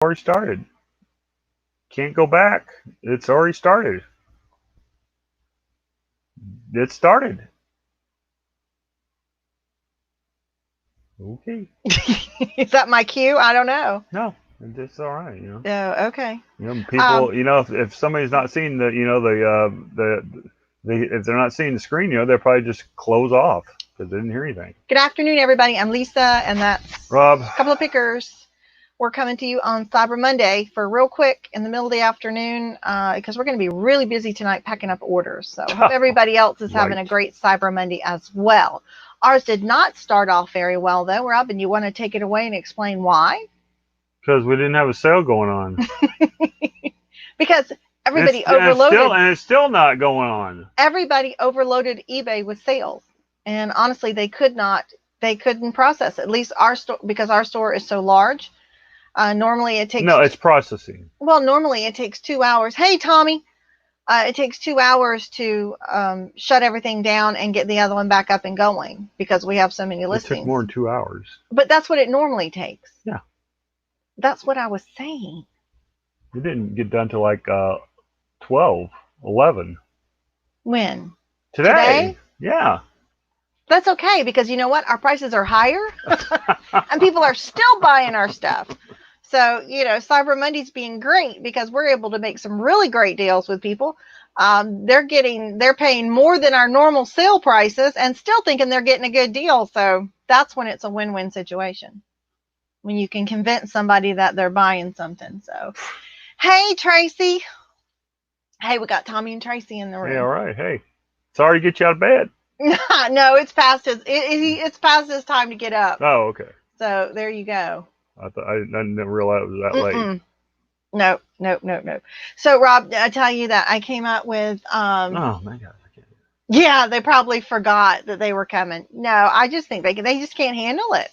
already started. Can't go back. It's already started. It started. Okay. Is that my cue? I don't know. No, it's all right. Oh, okay. People. If somebody's not seeing if they're not seeing the screen, they'll probably just close off because they didn't hear anything. Good afternoon, everybody. I'm Lisa, and that's Rob. A Couple of Pickers. We're coming to you on Cyber Monday for real quick in the middle of the afternoon because we're going to be really busy tonight packing up orders. So hope everybody else is having a great Cyber Monday as well. Ours did not start off very well, though. Rob, and you want to take it away and explain why? Because we didn't have a sale going on. Because everybody overloaded. And it's still not going on. Everybody overloaded eBay with sales. And honestly, they couldn't process it. At least our store, because our store is so large. Normally it takes... No, it's processing. Well, normally it takes 2 hours. Hey, Tommy. It takes 2 hours to shut everything down and get the other one back up and going because we have so many listings. It took more than 2 hours. But that's what it normally takes. Yeah. That's what I was saying. You didn't get done till like 12, 11. When? Today? Yeah. That's okay because you know what? Our prices are higher and people are still buying our stuff. So, Cyber Monday's being great because we're able to make some really great deals with people. They're paying more than our normal sale prices and still thinking they're getting a good deal. So that's when it's a win-win situation. When you can convince somebody that they're buying something. So, hey, Tracy. Hey, we got Tommy and Tracy in the room. Yeah, all right. Hey, sorry to get you out of bed. No, it's past it's past his time to get up. Oh, okay. So there you go. I didn't realize it was that late. No. So, Rob, I tell you that I came up with. Oh my God! Yeah, they probably forgot that they were coming. No, I just think they just can't handle it.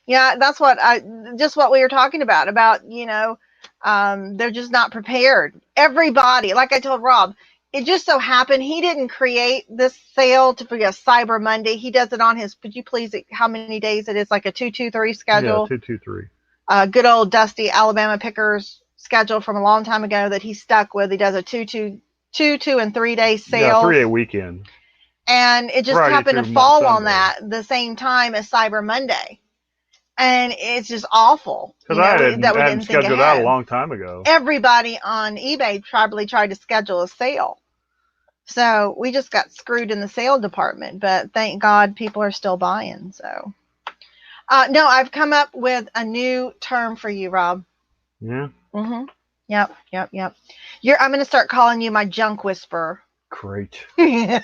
Yeah, that's what we were talking about. They're just not prepared. Everybody, like I told Rob, it just so happened he didn't create this sale to be a Cyber Monday. He does it on his, could you please, how many days it is, like a 2-2-3 schedule? Yeah, 2-2-3. Good old dusty Alabama Pickers schedule from a long time ago that he stuck with. He does a 2, 2 and 3 day sale. Yeah, 3-day weekend. And it just happened to fall on that the same time as Cyber Monday. And it's just awful. Because I hadn't scheduled that a long time ago. Everybody on eBay probably tried to schedule a sale. So we just got screwed in the sale department. But thank God people are still buying. So, no, I've come up with a new term for you, Rob. Yeah? Mm-hmm. Yep. I'm going to start calling you my junk whisperer. Great. Is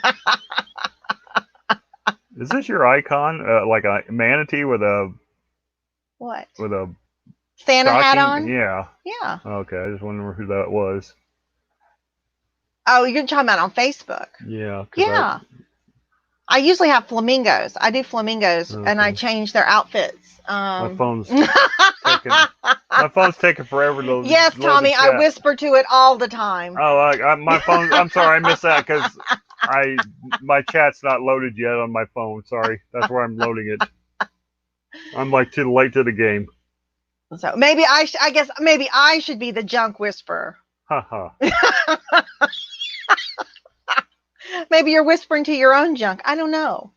this your icon? Like a manatee with a... What? With a Santa stocking? hat on? Yeah. Yeah. Okay, I just wonder who that was. Oh, you're talking about on Facebook? Yeah. Yeah. I usually have flamingos. I do flamingos, and I change their outfits. My phone's taking forever to. Yes, Tommy, I whisper to it all the time. Oh, my phone. I'm sorry, I missed that because my chat's not loaded yet on my phone. Sorry, that's where I'm loading it. I'm like too late to the game. So maybe I guess maybe I should be the junk whisperer. Haha. Maybe you're whispering to your own junk. I don't know.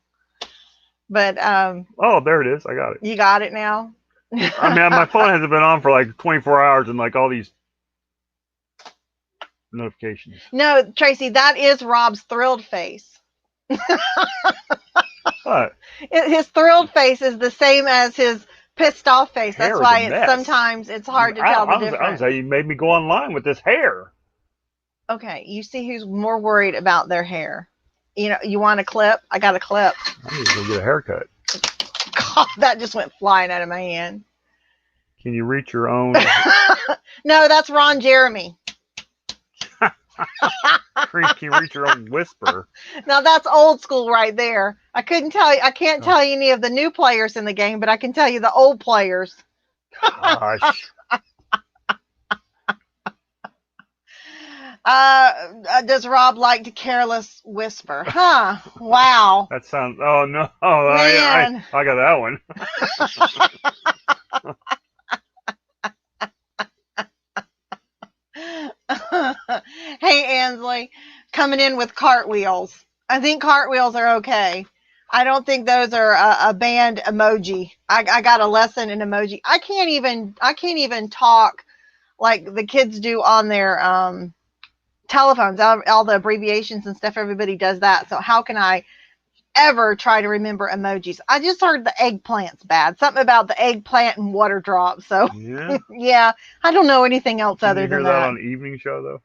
But oh, there it is. I got it. You got it now? I mean, my phone hasn't been on for like 24 hours and like all these notifications. No, Tracy, that is Rob's thrilled face. What? His thrilled face is the same as his pissed off face. That's why sometimes it's hard to tell the difference. You made me go online with this hair. Okay, you see who's more worried about their hair. You want a clip? I got a clip. I need to go get a haircut. God, that just went flying out of my hand. Can you reach your own? No, that's Ron Jeremy. Can you reach your own whisper? Now that's old school right there. I can't tell you any of the new players in the game, but I can tell you the old players. Gosh. Does Rob like to careless whisper? Huh? Wow. That sounds. Oh no! I got that one. Ansley coming in with cartwheels. I think cartwheels are okay. I don't think those are a banned emoji. I got a lesson in emoji. I can't even talk like the kids do on their telephones. All the abbreviations and stuff. Everybody does that. So how can I ever try to remember emojis? I just heard the eggplant's bad. Something about the eggplant and water drop. So Yeah. yeah, I don't know anything else Did other you hear than that that. on Evening Show though?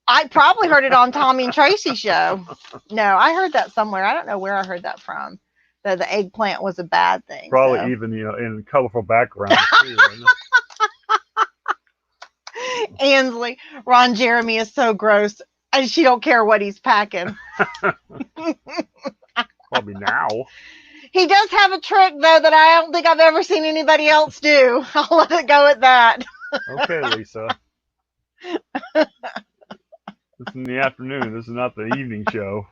I probably heard it on Tommy and Tracy show. No, I heard that somewhere. I don't know where I heard that from. That the eggplant was a bad thing. Probably so. even in colorful backgrounds too. Isn't it? Ansley, Ron Jeremy is so gross, and she don't care what he's packing. Probably now. He does have a trick though that I don't think I've ever seen anybody else do. I'll let it go at that. Okay, Lisa. It's in the afternoon. This is not the evening show.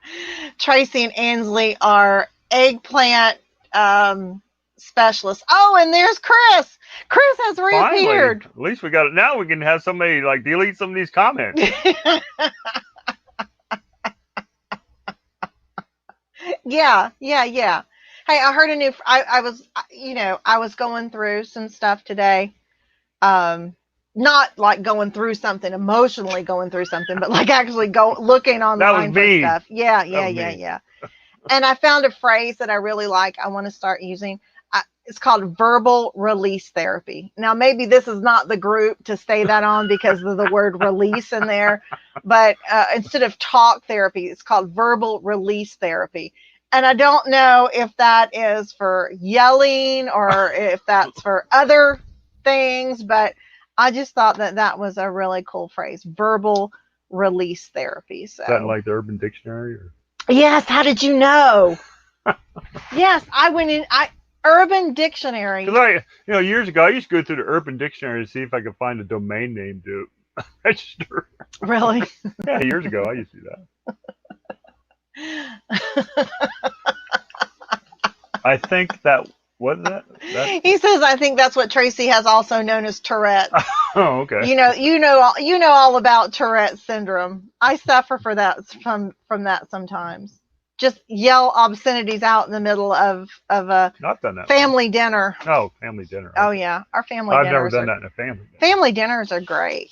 Tracy and Ansley are eggplant specialists. Oh, and there's Chris. Chris has reappeared. Finally, at least we got it. Now we can have somebody like delete some of these comments. Yeah. Hey, I heard a new. I was going through some stuff today. Not like going through something emotionally, going through something, but like actually looking online for stuff. Yeah. And I found a phrase that I really like. I want to start using. It's called verbal release therapy. Now, maybe this is not the group to say that on because of the word release in there, but instead of talk therapy, it's called verbal release therapy. And I don't know if that is for yelling or if that's for other things, but I just thought that was a really cool phrase, verbal release therapy. So. Is that in like the Urban Dictionary? Or? Yes. How did you know? Yes, I went in. Urban Dictionary. Because years ago, I used to go through the Urban Dictionary to see if I could find a domain name to register. Really? Yeah, years ago, I used to do that. I think that. What is that? He says, I think that's what Tracy has also known as Tourette. Oh, okay. You know all about Tourette syndrome. I suffer for that from that sometimes. Just yell obscenities out in the middle of a Not done that family dinner. Oh, family dinner. Oh yeah, our family. I've never done that in a family dinner. Family dinners are great.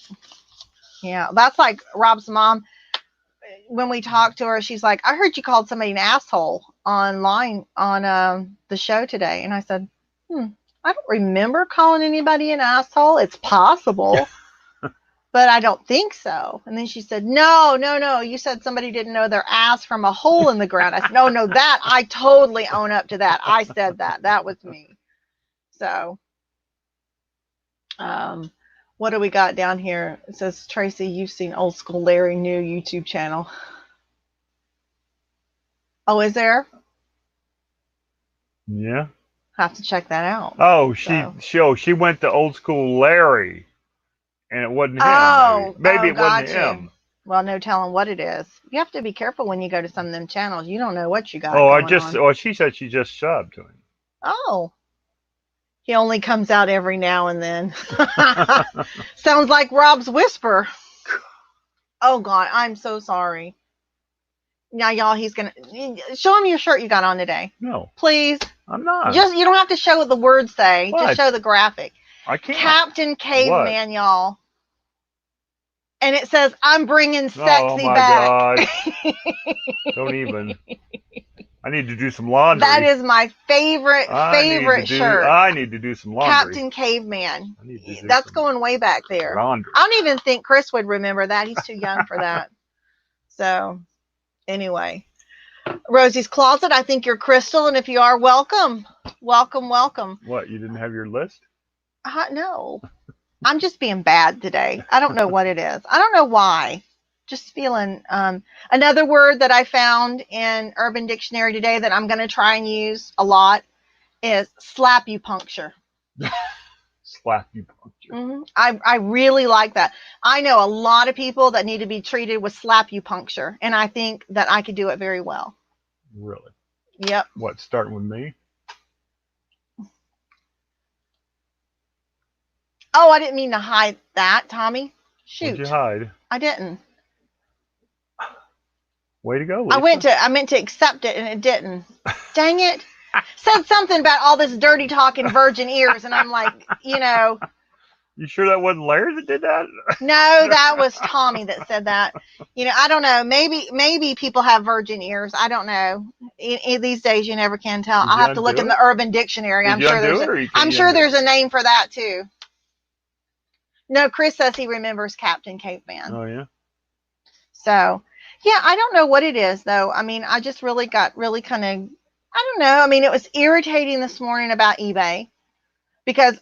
Yeah, that's like Rob's mom. When we talked to her, she's like, I heard you called somebody an asshole online on the show today. And I said, I don't remember calling anybody an asshole. It's possible, but I don't think so. And then she said, no. You said somebody didn't know their ass from a hole in the ground. I said, no, that I totally own up to that. I said that. That was me. So, what do we got down here? It says, Tracy, you've seen Old School Larry new YouTube channel. Oh, is there? Yeah. Have to check that out. Oh, she went to Old School Larry, and it wasn't him. Oh, maybe it wasn't him. Well, no telling what it is. You have to be careful when you go to some of them channels. You don't know what you got. She said she just subbed to him. Oh. He only comes out every now and then. Sounds like Rob's whisper. Oh, God, I'm so sorry. Now, y'all, he's going to... Show him your shirt you got on today. No. Please. I'm not. You don't have to show what the words say. What? Just show the graphic. I can't. Captain Caveman, y'all. And it says, I'm bringing sexy back. God. Don't even... I need to do some laundry. That is my favorite shirt. I need to do some laundry. Captain Caveman. That's going way back there. Laundry. I don't even think Chris would remember that. He's too young for that. So, anyway. Rosie's Closet, I think you're Crystal, and if you are, welcome. Welcome. What, you didn't have your list? No. I'm just being bad today. I don't know what it is. I don't know why. Just feeling another word that I found in Urban Dictionary today that I'm going to try and use a lot is slapupuncture. Slapupuncture. Mm-hmm. I really like that. I know a lot of people that need to be treated with slapupuncture, and I think that I could do it very well. Really? Yep. What, starting with me? Oh, I didn't mean to hide that, Tommy. Shoot. What'd you hide? I didn't. Way to go, Lisa. I meant to accept it and it didn't. Dang it. Said something about all this dirty talk and virgin ears, and I'm like, you know. You sure that wasn't Larry that did that? No, that was Tommy that said that. You know, I don't know. Maybe people have virgin ears. I don't know. These days, you never can tell. I'll have to look in the Urban Dictionary. I'm sure there's a name for that too. No, Chris says he remembers Captain Caveman. Oh yeah. So, yeah, I don't know what it is though. I mean, I just really got kind of, I don't know. I mean, it was irritating this morning about eBay because,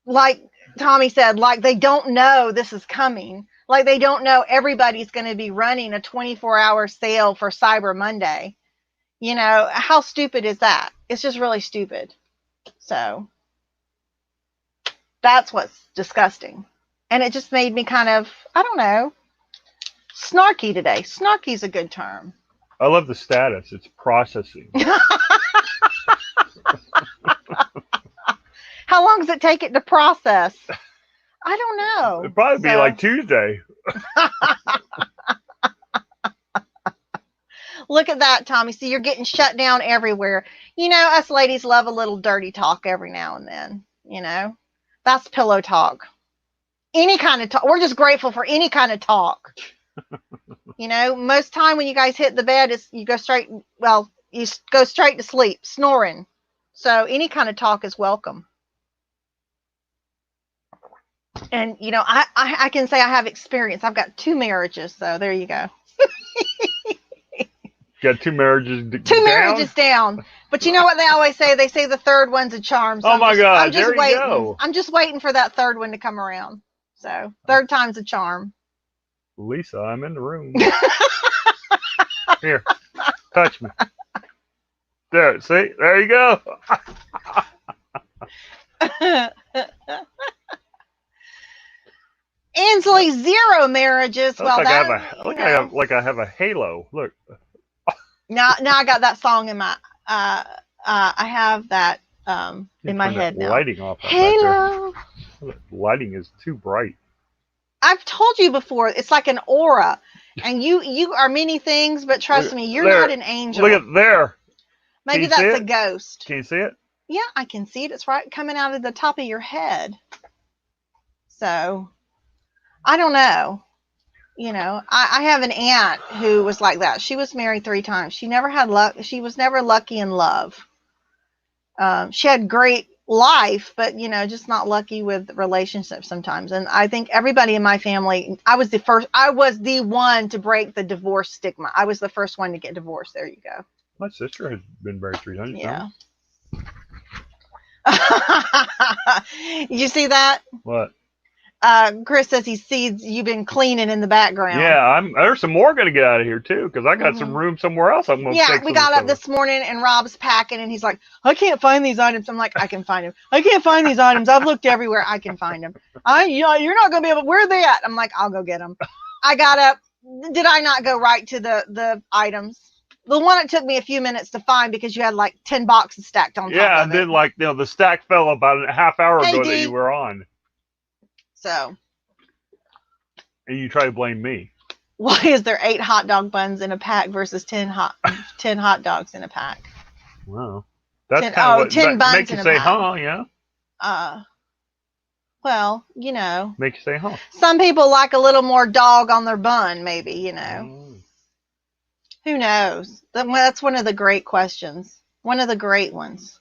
like Tommy said, like they don't know this is coming. Like they don't know everybody's going to be running a 24-hour sale for Cyber Monday. You know, how stupid is that? It's just really stupid. So that's what's disgusting. And it just made me kind of, I don't know, snarky today. Snarky's a good term. I love the status. It's processing. How long does it take it to process? I don't know. It'd probably be like Tuesday. Look at that, Tommy. See, you're getting shut down everywhere. You know, us ladies love a little dirty talk every now and then. You know, that's pillow talk. Any kind of talk. We're just grateful for any kind of talk. You know, most time when you guys hit the bed, you go straight to sleep, snoring. So any kind of talk is welcome. And, you know, I can say I have experience. I've got 2 marriages, so there you go. Got 2 marriages down? 2 marriages down. But you know what they always say? They say the third one's a charm. So oh, my God. There you go. I'm just waiting for that third one to come around. So, third time's a charm. Lisa, I'm in the room. Here, touch me. There, see? There you go. Ansley, 0 marriages. Well, I have a halo. Look. Now I got that song in my. I have that in my head now. Lighting off. Halo. Lighting is too bright. I've told you before. It's like an aura, and you are many things, but trust me, you're not an angel. Look at there. Maybe that's a ghost. Can you see it? Yeah, I can see it. It's right coming out of the top of your head. So, I don't know. You know, I have an aunt who was like that. She was married 3 times. She never had luck. She was never lucky in love. She had great life, but, you know, just not lucky with relationships sometimes. And I think everybody in my family, I was the one to break the divorce stigma. I was the first one to get divorced. There you go. My sister has been married 300 times. You see that? What? Chris says he sees you've been cleaning in the background. Yeah, there's some more going to get out of here too, because I got some room somewhere else. I'm going to take. We got up this morning and Rob's packing, and he's like, "I can't find these items." I'm like, "I can find them. I can't find these items. I've looked everywhere. I can find them. You're not going to be able. Where are they at?" I'm like, "I'll go get them." I got up. Did I not go right to the items? The one that took me a few minutes to find because you had like 10 boxes stacked on top of it. Yeah, and then the stack fell about a half hour ago that you were on. So. And you try to blame me. Why is there 8 hot dog buns in a pack versus 10 hot dogs in a pack? Wow. That's 10 buns make you say, huh, yeah? Well, you know. Make you say, huh. Some people like a little more dog on their bun, maybe, you know. Who knows? That's one of the great questions. One of the great ones.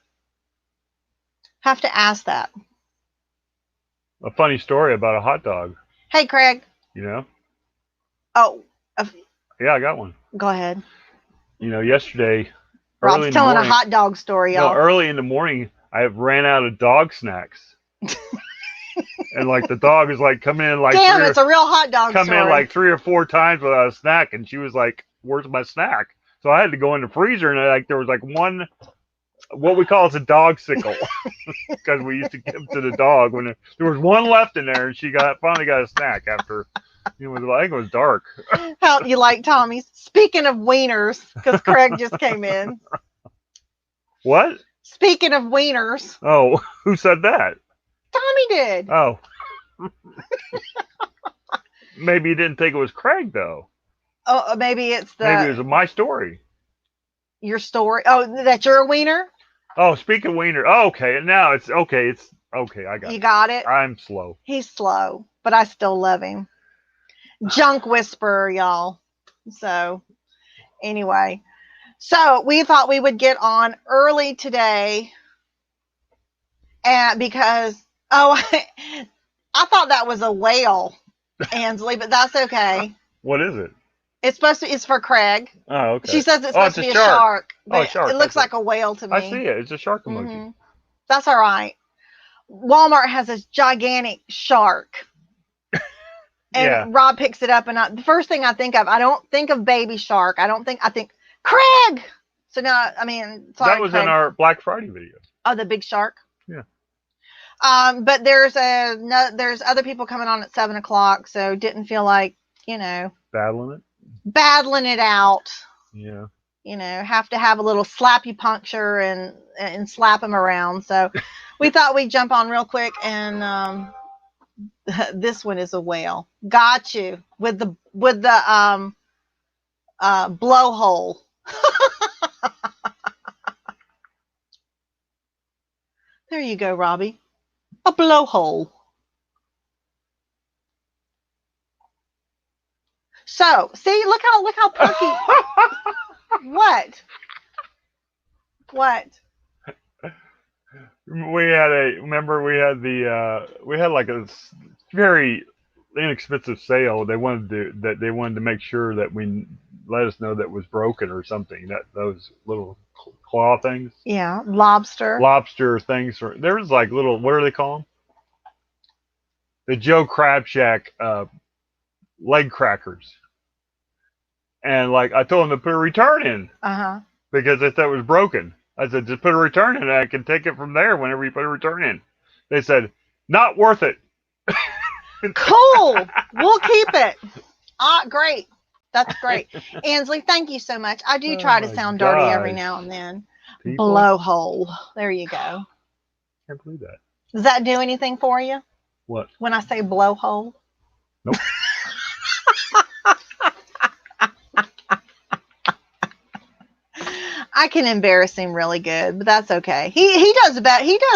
Have to ask that. A funny story about a hot dog. Hey, Craig. You know? Oh. Yeah, I got one. Go ahead. You know, yesterday. Rob's telling a hot dog story, y'all. No, early in the morning, I ran out of dog snacks. And like the dog is like coming in like. Damn, it's a real hot dog story. Come in like 3 or 4 times without a snack, and she was like, "Where's my snack?" So I had to go in the freezer, and there was like one, what we call a dog sickle, because we used to give to the dog when there was one left in there, and she finally got a snack after. It was like it was dark. How you like Tommy's? Speaking of wieners, because Craig just came in. What? Speaking of wieners. Oh, who said that? Tommy did. Oh. Maybe you didn't think it was Craig though. Oh, maybe it's Maybe it was my story. your story. Oh, that you're a wiener. Oh, speak of wiener. Oh, okay. Now it's okay. It's okay. I got You it. got it. I'm slow. He's slow, but I still love him. Junk whisperer, y'all. So anyway, so we thought we would get on early today, and because I thought that was a whale, Ansley, but that's okay. What is it? It's supposed to. It's for Craig. Oh, okay. She says it's Oh, supposed to be a shark, but shark. it looks That's like a whale to me. I see it. It's a shark emoji. Mhm. That's all right. Walmart has a gigantic shark. And Yeah. Rob picks it up, and the first thing I think of, I don't think of baby shark. I think Craig. So now, I mean, sorry, That was Craig. in our Black Friday video. Oh, the big shark. Yeah. But there's other people coming on at 7:00, so didn't feel like battling it out. Yeah. Have to have a little slappy puncture and slap them around. So we thought we'd jump on real quick, and this one is a whale. Got you with the blowhole. There you go, Robbie. A blowhole. So, see, look how perky. What? We had like a very inexpensive sale. They wanted to make sure that we let us know that it was broken or something. That those little claw things. Yeah, lobster things. There was like little, what do they call them? The Joe Crab Shack leg crackers. And like I told them to put a return in. Because they thought it was broken. I said, just put a return in and I can take it from there whenever you put a return in. They said, not worth it. Cool. We'll keep it. Great. That's great. Ansley, thank you so much. I do try to sound dirty every now and then. People? Blowhole. There you go. I can't believe that. Does that do anything for you? What? When I say blowhole? Nope. I can embarrass him really good, but that's okay. He does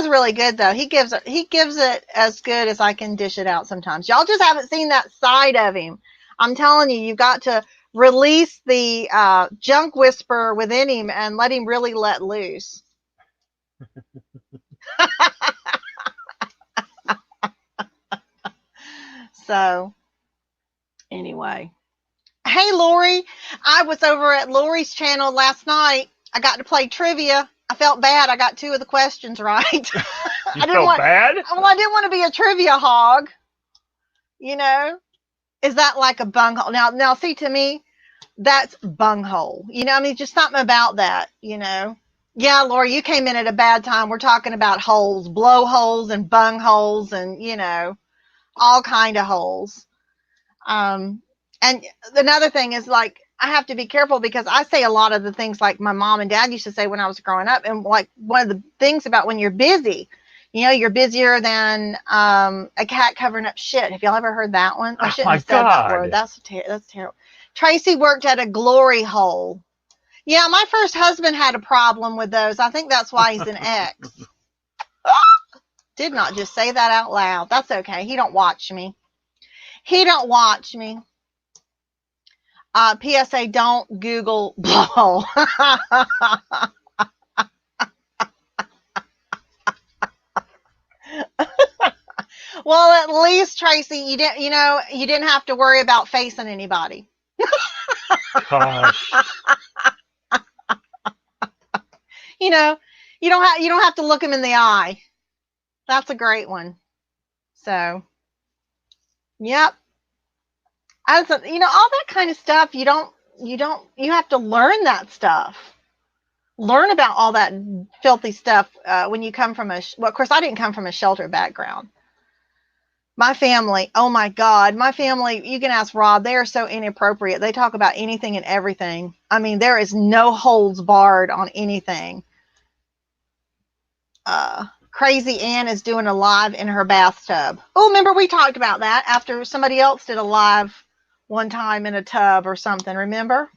really good though. He gives it as good as I can dish it out sometimes. Y'all just haven't seen that side of him. I'm telling you, you've got to release the junk whisperer within him and let him really let loose. So anyway. Hey Lori, I was over at Lori's channel last night. I got to play trivia. I felt bad. I got 2 of the questions right. You felt bad? Well, I didn't want to be a trivia hog. Is that like a bunghole? Now, see, to me, that's bunghole. I mean, just something about that. Yeah, Lori, you came in at a bad time. We're talking about holes, blowholes, and bungholes, and all kind of holes. And another thing is, like, I have to be careful because I say a lot of the things like my mom and dad used to say when I was growing up. And like one of the things about when you're busy, you're busier than a cat covering up shit. Have y'all ever heard that one? I shouldn't have said that word. That's terrible. Tracy worked at a glory hole. Yeah, my first husband had a problem with those. I think that's why he's an ex. Did not just say that out loud. That's okay. He don't watch me. PSA, don't Google blowhole. Well, at least Tracy, you didn't have to worry about facing anybody. Gosh. You don't have to look him in the eye. That's a great one. So, yep. All that kind of stuff, you have to learn that stuff. Learn about all that filthy stuff when you come from of course, I didn't come from a shelter background. My family, oh my God, you can ask Rob, they are so inappropriate. They talk about anything and everything. I mean, there is no holds barred on anything. Crazy Ann is doing a live in her bathtub. Oh, remember we talked about that after somebody else did a live one time in a tub or something. Remember?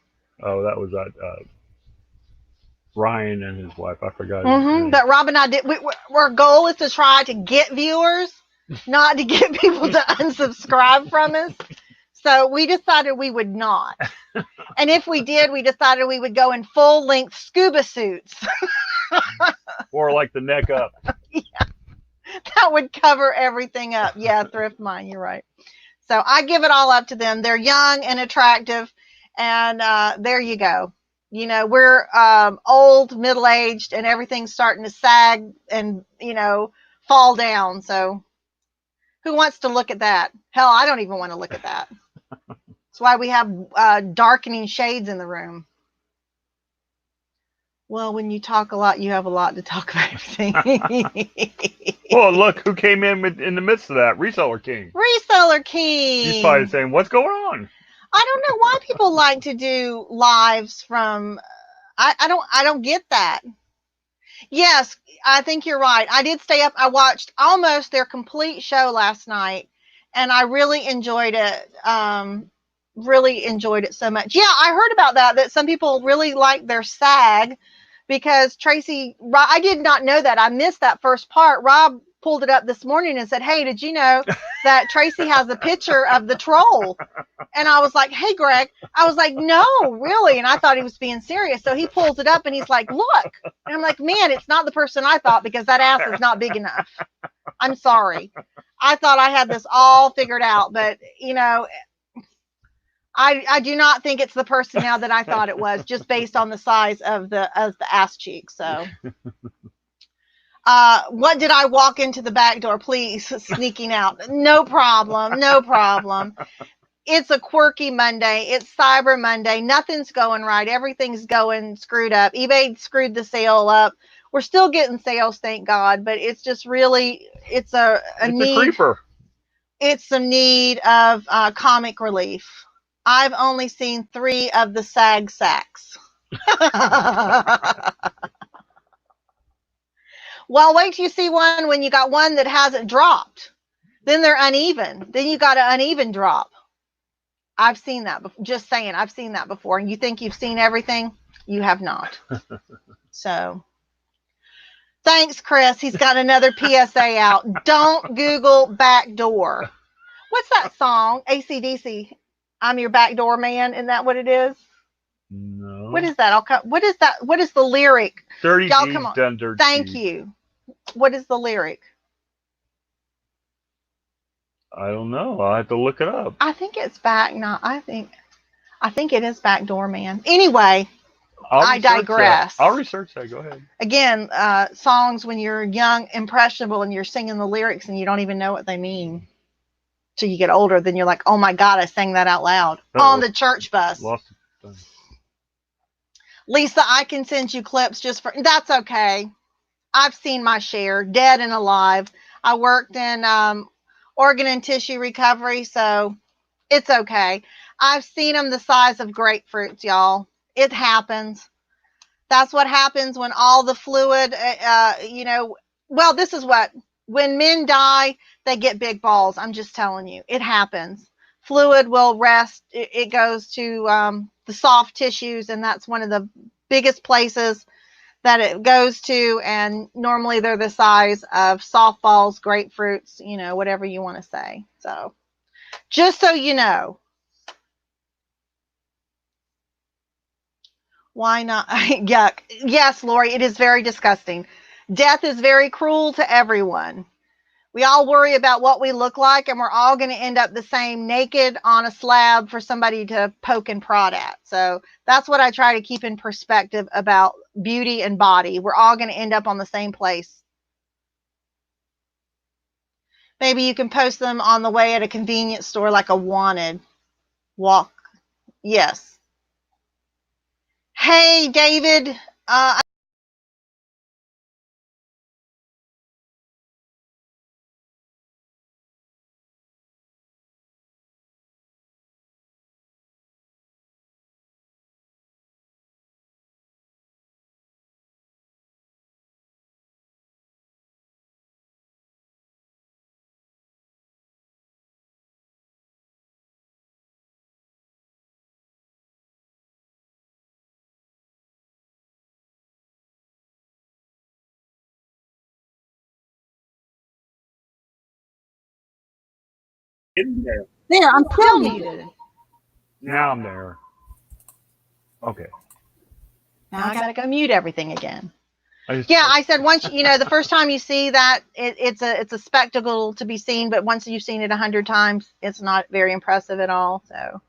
Oh, that was that Ryan and his wife. I forgot his name. But Rob and I did. Our goal is to try to get viewers, not to get people to unsubscribe from us. So we decided we would not. And if we did, we decided we would go in full length scuba suits. Or like the neck up. That would cover everything up. Yeah, Thrift Mine, you're right. So I give it all up to them. They're young and attractive, and there you go. You know, we're old, middle-aged, and everything's starting to sag and, fall down. So who wants to look at that? Hell, I don't even want to look at that. That's why we have darkening shades in the room. Well, when you talk a lot, you have a lot to talk about everything. Well, look who came in the midst of that. Reseller King. Reseller King. He's probably saying, "What's going on?" I don't know why people like to do lives from. I don't get that. Yes, I think you're right. I did stay up. I watched almost their complete show last night, and I really enjoyed it. Really enjoyed it so much. Yeah, I heard about that some people really like their SAG because Tracy. I did not know that. I missed that first part. Rob pulled it up this morning and said, "Hey, did you know that Tracy has a picture of the troll?" And I was like, "Hey, Greg." I was like, "No, really?" And I thought he was being serious. So he pulls it up and he's like, "Look." And I'm like, "Man, it's not the person I thought because that ass is not big enough. I'm sorry. I thought I had this all figured out, but I do not think it's the person now that I thought it was, just based on the size of the ass cheek." So, what did I walk into the back door? Please, sneaking out. No problem. No problem. It's a quirky Monday. It's Cyber Monday. Nothing's going right. Everything's going screwed up. eBay screwed the sale up. We're still getting sales, thank God, but it's just really, it's a need. A creeper. It's some need of comic relief. I've only seen 3 of the SAG sacks. Well, wait till you see one when you got one that hasn't dropped. Then they're uneven. Then you got an uneven drop. I've seen that. Just saying, I've seen that before. And you think you've seen everything? You have not. So, thanks, Chris. He's got another PSA out. Don't Google backdoor. What's that song? AC/DC. I'm your backdoor man. Isn't that what it is? No. What is that? What is that? What is the lyric? 30 Y'all G's come on. done dirt Thank cheap. you. What is the lyric? I don't know. I'll have to look it up. I think it's back. No, I think it is backdoor man. Anyway, I digress. I'll research that. Go ahead. Again, songs when you're young, impressionable, and you're singing the lyrics and you don't even know what they mean. Till you get older, then you're like, "Oh my God, I sang that out loud on the church bus." Lost it. Lisa, I can send you clips just for. That's okay. I've seen my share, dead and alive. I worked in organ and tissue recovery, so it's okay. I've seen them the size of grapefruits, y'all. It happens. That's what happens when all the fluid, well, this is when men die, they get big balls. I'm just telling you, it happens. Fluid will rest. It goes to the soft tissues, and that's one of the biggest places that it goes to. And normally they're the size of softballs, grapefruits, whatever you want to say. So just so you know. Why not? Yuck. Yes, Lori, it is very disgusting. Death is very cruel to everyone. We all worry about what we look like, and we're all going to end up the same, naked on a slab for somebody to poke and prod at. So that's what I try to keep in perspective about beauty and body. We're all going to end up on the same place. Maybe you can post them on the way at a convenience store like a wanted walk. Yes. Hey, David. In there. There, I'm still muted. Now I'm there. Okay. Now I gotta go mute everything again. I said once the first time you see that, it's a spectacle to be seen, but once you've seen it 100 times, it's not very impressive at all. So,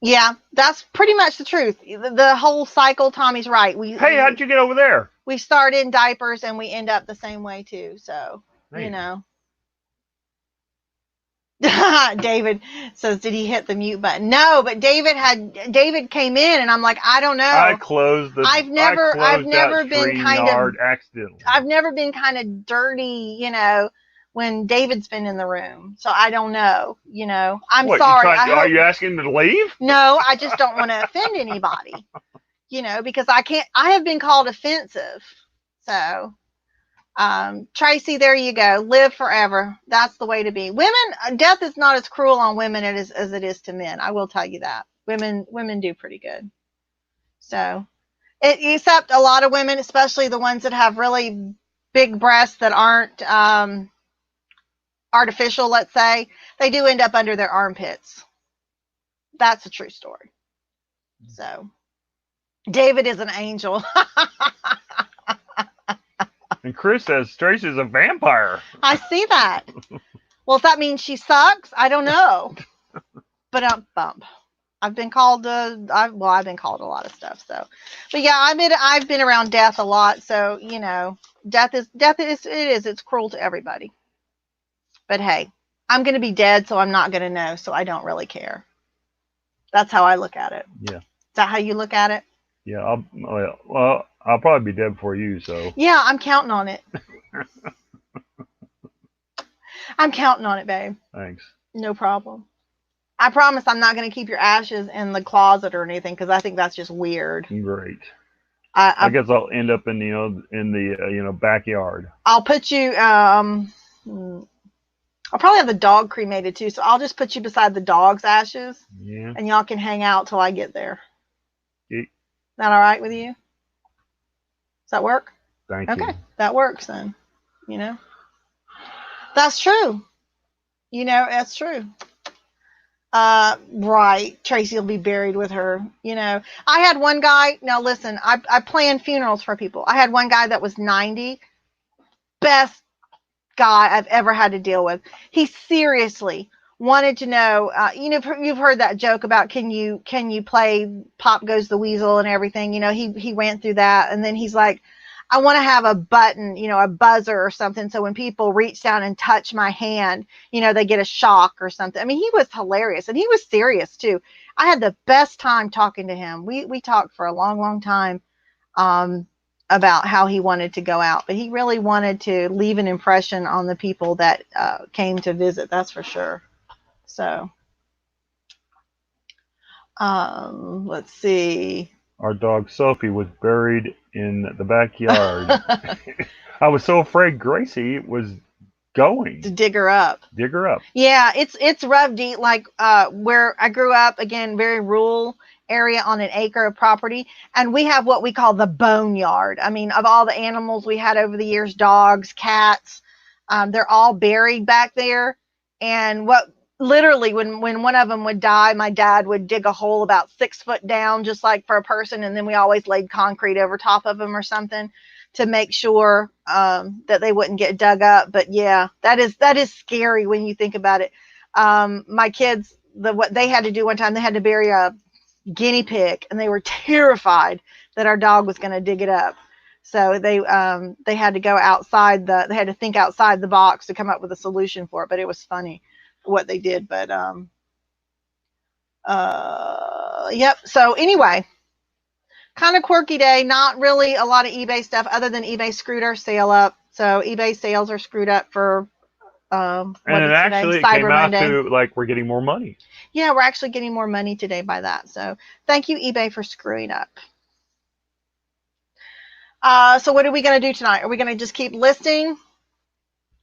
yeah, that's pretty much the truth. The whole cycle. Tommy's right. Hey, how'd you get over there? We start in diapers and we end up the same way too. So, Hey. David says, did he hit the mute button? No, but David came in and I'm like, I don't know. I've never been accidentally. I've never been kind of dirty, when David's been in the room. So I don't know, I'm sorry. Are you asking him to leave? No, I just don't want to offend anybody, because I have been called offensive. So, Tracy, there you go. Live forever. That's the way to be. Women, death is not as cruel on women as it is to men. I will tell you that. Women do pretty good. So, except a lot of women, especially the ones that have really big breasts that aren't artificial, let's say, they do end up under their armpits. That's a true story. So, David is an angel. And Chris says Tracy's a vampire. I see that. Well, if that means she sucks, I don't know. But bump. I've been called I've been called a lot of stuff. So, but yeah, I've been around death a lot. So death is it's cruel to everybody. But hey, I'm going to be dead, so I'm not going to know. So I don't really care. That's how I look at it. Yeah. Is that how you look at it? Yeah. I'll probably be dead before you. So. Yeah, I'm counting on it. I'm counting on it, babe. Thanks. No problem. I promise I'm not going to keep your ashes in the closet or anything because I think that's just weird. Great. I guess I'll end up in the backyard. I'll put you. I'll probably have the dog cremated too, so I'll just put you beside the dog's ashes. Yeah. And y'all can hang out till I get there. Yeah. Is that all right with you? Does that work? Thank you. Okay, that works then. That's true. That's true. Right. Tracy will be buried with her. I had one guy. Now listen, I plan funerals for people. I had one guy that was 90. Best guy I've ever had to deal with. He seriously wanted to know, you've heard that joke about can you play Pop Goes the Weasel and everything. He went through that and then he's like, I want to have a button, a buzzer or something. So when people reach down and touch my hand, they get a shock or something. I mean, he was hilarious and he was serious too. I had the best time talking to him. We talked for a long, long time, about how he wanted to go out, but he really wanted to leave an impression on the people that, came to visit. That's for sure. So, let's see. Our dog Sophie was buried in the backyard. I was so afraid Gracie was going to dig her up. Yeah, it's rough, deep. Like where I grew up, again, very rural area on an acre of property, and we have what we call the boneyard. I mean, of all the animals we had over the years, dogs, cats, they're all buried back there. And literally when one of them would die, my dad would dig a hole about 6 foot down, just like for a person. And then we always laid concrete over top of them or something to make sure, that they wouldn't get dug up. But yeah, that is scary when you think about it. My kids, what they had to do one time, they had to bury a guinea pig and they were terrified that our dog was going to dig it up. So they had to go outside they had to think outside the box to come up with a solution for it. But it was funny what they did. But yep. So anyway, kind of quirky day. Not really a lot of eBay stuff other than eBay screwed our sale up. So eBay sales are screwed up for and it actually came out to like we're getting more money. Yeah, we're actually getting more money today by that. So thank you, eBay, for screwing up. So what are we going to do tonight? Are we going to just keep listing?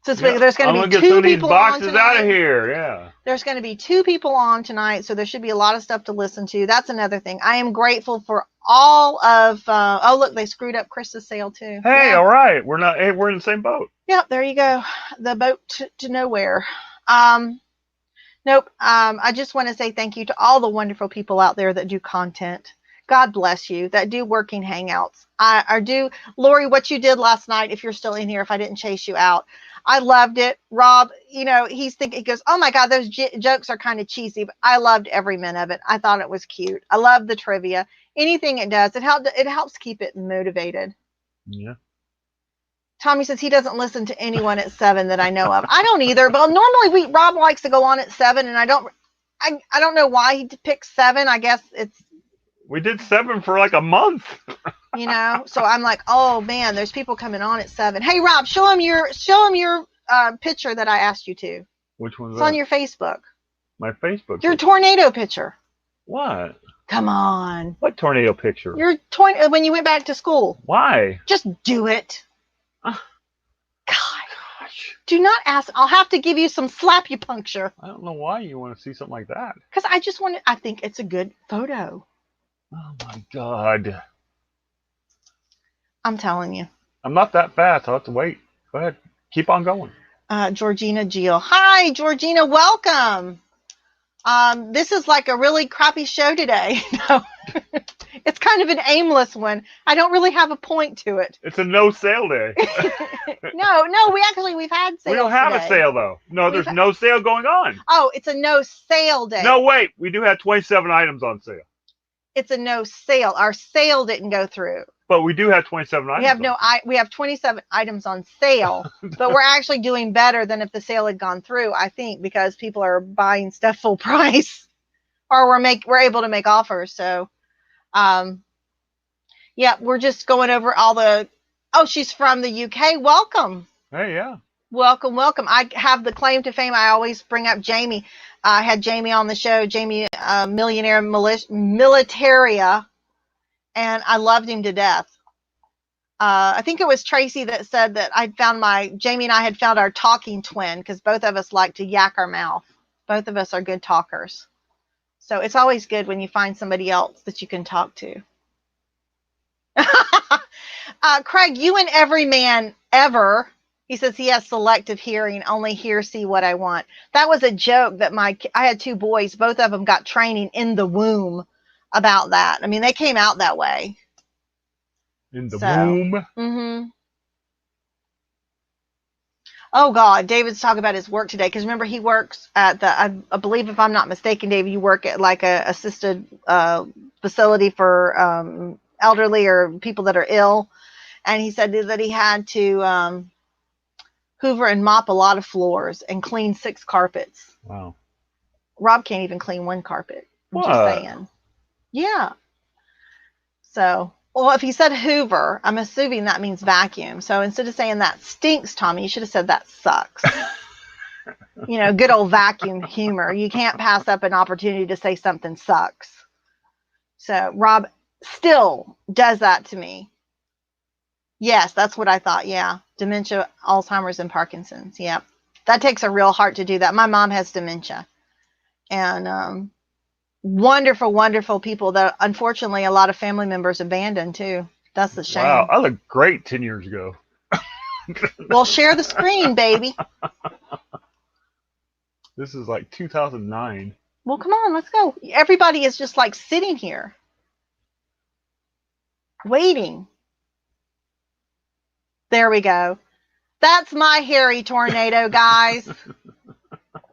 Since Yeah, there's going I'm to gonna be get two some of these people on boxes out of tonight. here. Yeah. There's going to be 2 people on tonight, so there should be a lot of stuff to listen to. That's another thing. I am grateful for all of. Oh, look, they screwed up Chris's sale too. Hey, Yeah. all right. We're not. Hey, we're in the same boat. Yep, there you go. The boat to nowhere. Nope. I just want to say thank you to all the wonderful people out there that do content. God bless you, that do working hangouts. I do. Lori, what you did last night, if you're still in here, if I didn't chase you out, I loved it. Rob, he goes, oh my God, those jokes are kind of cheesy, but I loved every minute of it. I thought it was cute. I love the trivia. Anything it does, it helps keep it motivated. Yeah. Tommy says he doesn't listen to anyone at 7 that I know of. I don't either. But normally Rob likes to go on at 7, and I don't know why he picked 7. I guess We did 7 for like a month. So I'm like, oh man, there's people coming on at 7. Hey Rob, show him your picture that I asked you to. Which one's It's that? on your Facebook. My Facebook. Your picture. tornado picture. What? Come on. What tornado picture? Your when you went back to school. Why? Just do it. Uh, Gosh. Do not ask. I'll have to give you some slap-you-puncture. I don't know why you want to see something like that. Because I think it's a good photo. Oh my God. I'm telling you. I'm not that fast. I'll have to wait. Go ahead. Keep on going. Georgina Gill. Hi, Georgina. Welcome. This is like a really crappy show today. No, it's kind of an aimless one. I don't really have a point to it. It's a no sale day. No, we've had sales. We don't have today. a sale though. No, there's no sale going on. Oh, it's a no sale day. No, wait. We do have 27 items on sale. It's a no sale. Our sale didn't go through. But we do have 27 items. We have 27 items on sale, but we're actually doing better than if the sale had gone through, I think, because people are buying stuff full price, or we're able to make offers. So, we're just going over all the. Oh, she's from the UK. Welcome. Hey, yeah. Welcome. I have the claim to fame. I always bring up Jamie. I had Jamie on the show. Jamie, millionaire militaria. And I loved him to death. I think it was Tracy that said that Jamie and I had found our talking twin, because both of us like to yak our mouth. Both of us are good talkers. So it's always good when you find somebody else that you can talk to. Craig, you and every man ever. He says he has selective hearing, only hear, see what I want. That was a joke that I had 2 boys. Both of them got training in the womb about that. I mean, they came out that way. In the womb. Mm-hmm. Oh God, David's talking about his work today, because remember he works at I believe, if I'm not mistaken, David, you work at like a assisted facility for elderly or people that are ill, and he said that he had to hoover and mop a lot of floors and clean 6 carpets. Wow. Rob can't even clean 1 carpet. I'm just saying. Yeah. So, well, if he said hoover, I'm assuming that means vacuum. So instead of saying that stinks, Tommy, you should have said that sucks. Good old vacuum humor. You can't pass up an opportunity to say something sucks. So Rob still does that to me. Yes, that's what I thought. Yeah. Dementia, Alzheimer's, and Parkinson's. Yeah. That takes a real heart to do that. My mom has dementia. And wonderful, wonderful people that unfortunately a lot of family members abandoned too. That's the shame. Wow, I looked great 10 years ago. Well, share the screen, baby. This is like 2009. Well, come on, let's go. Everybody is just like sitting here, waiting. There we go. That's my hairy tornado, guys.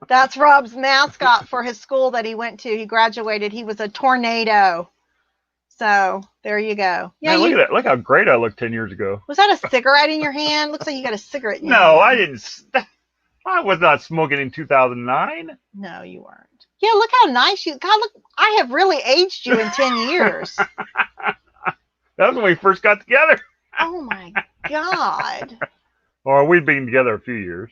That's Rob's mascot for his school that he went to. He graduated. He was a tornado. So there you go. Yeah, Man, look at that. Look how great I looked 10 years ago. Was that a cigarette in your hand? Looks like you got a cigarette in your hand. No, I didn't. I was not smoking in 2009. No, you weren't. Yeah, look how nice you. God, look, I have really aged you in 10 years. That was when we first got together. Oh my God. Or we'd been together a few years.